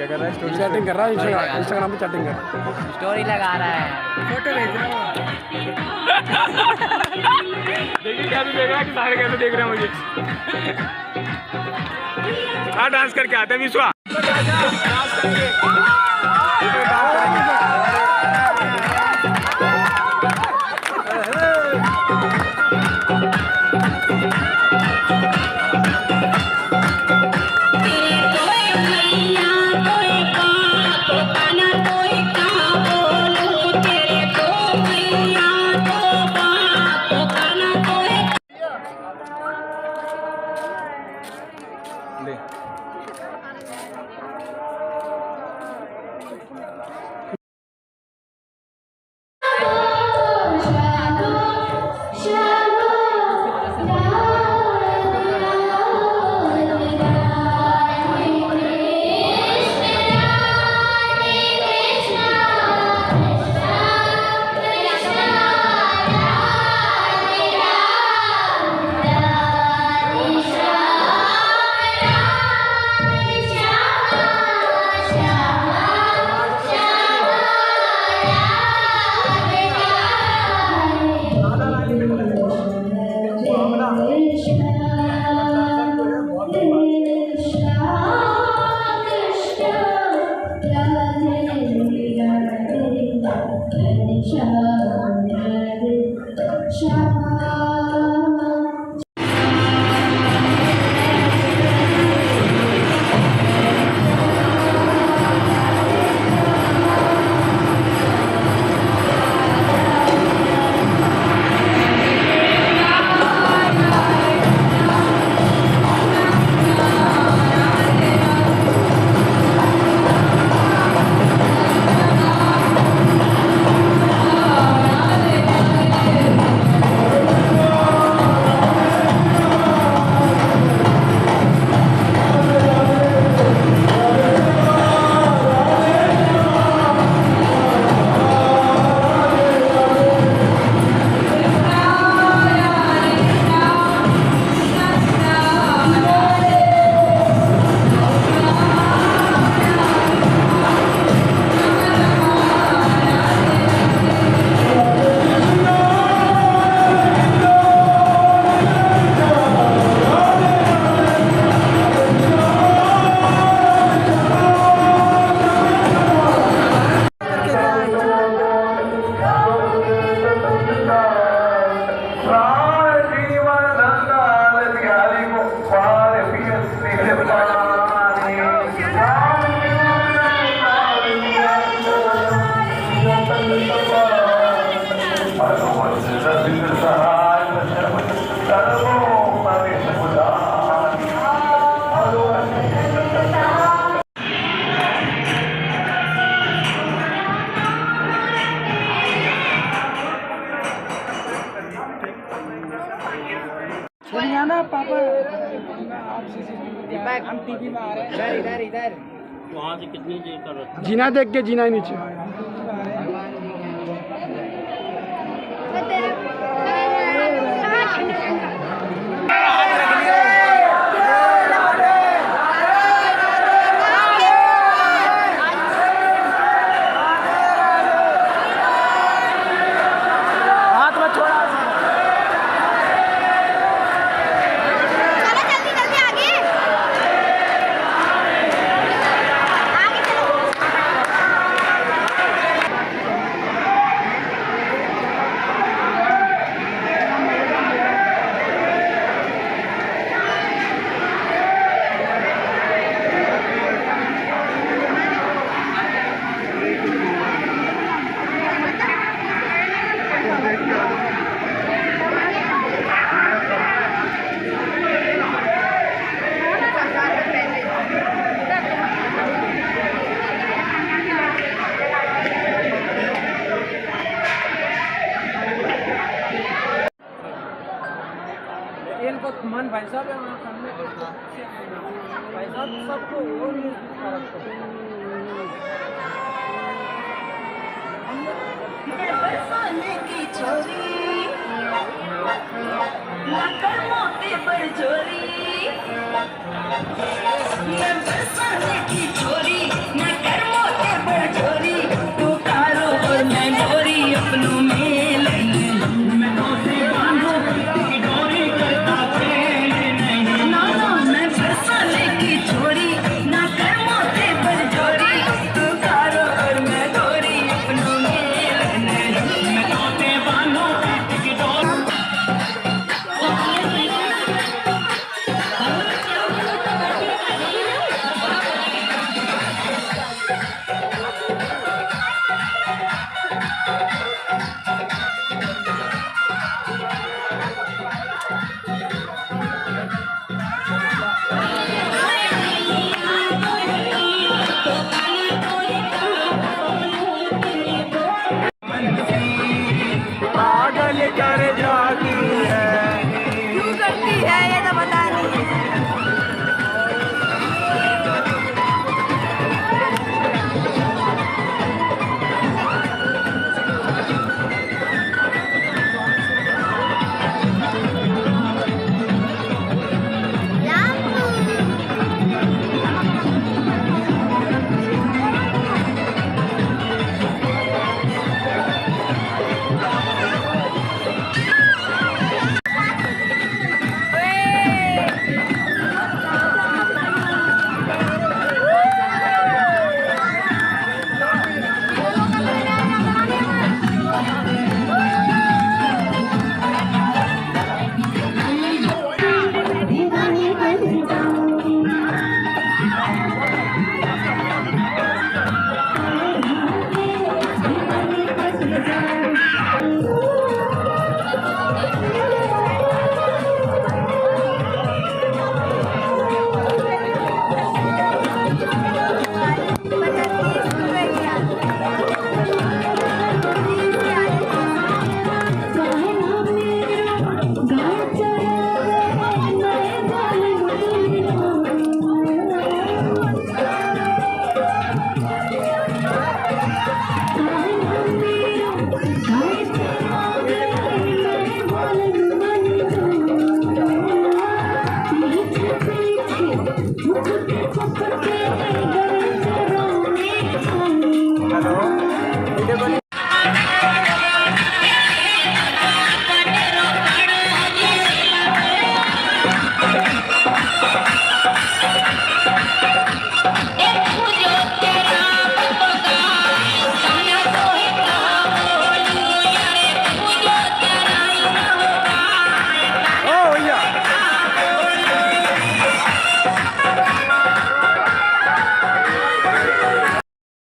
क्या कर रहा है? स्टोरी चैटिंग कर रहा है, इंस्टाग्राम पे चैटिंग कर रहा है, स्टोरी लगा रहा है, फोटो भेज रहा है। देखिए कैसे देख रहा है कि सारे कैसे देख रहे हैं मुझे। हाँ डांस करके आते हैं विश्वा। हम टीवी में आ रहे हैं। इधर इधर वहाँ से कितनी देर कर रहे थे? जीना देख के जीना ही नीचे। इनको मन भाई साहब करने को भाई साहब सबको वो नहीं की चोरी मोते पर चोरी मैं बरसाने की चोरी मैं कर मोते पर चोरी तू कारो और मैं गोरी अपनों में लेने मैं मोते बांधो डोरी करता प्रेम नहीं ना ना मैं बरसाने की चोरी ना कर मोते पर चोरी तू कारो और मैं गोरी अपनों में लेने मैं मोते बांधो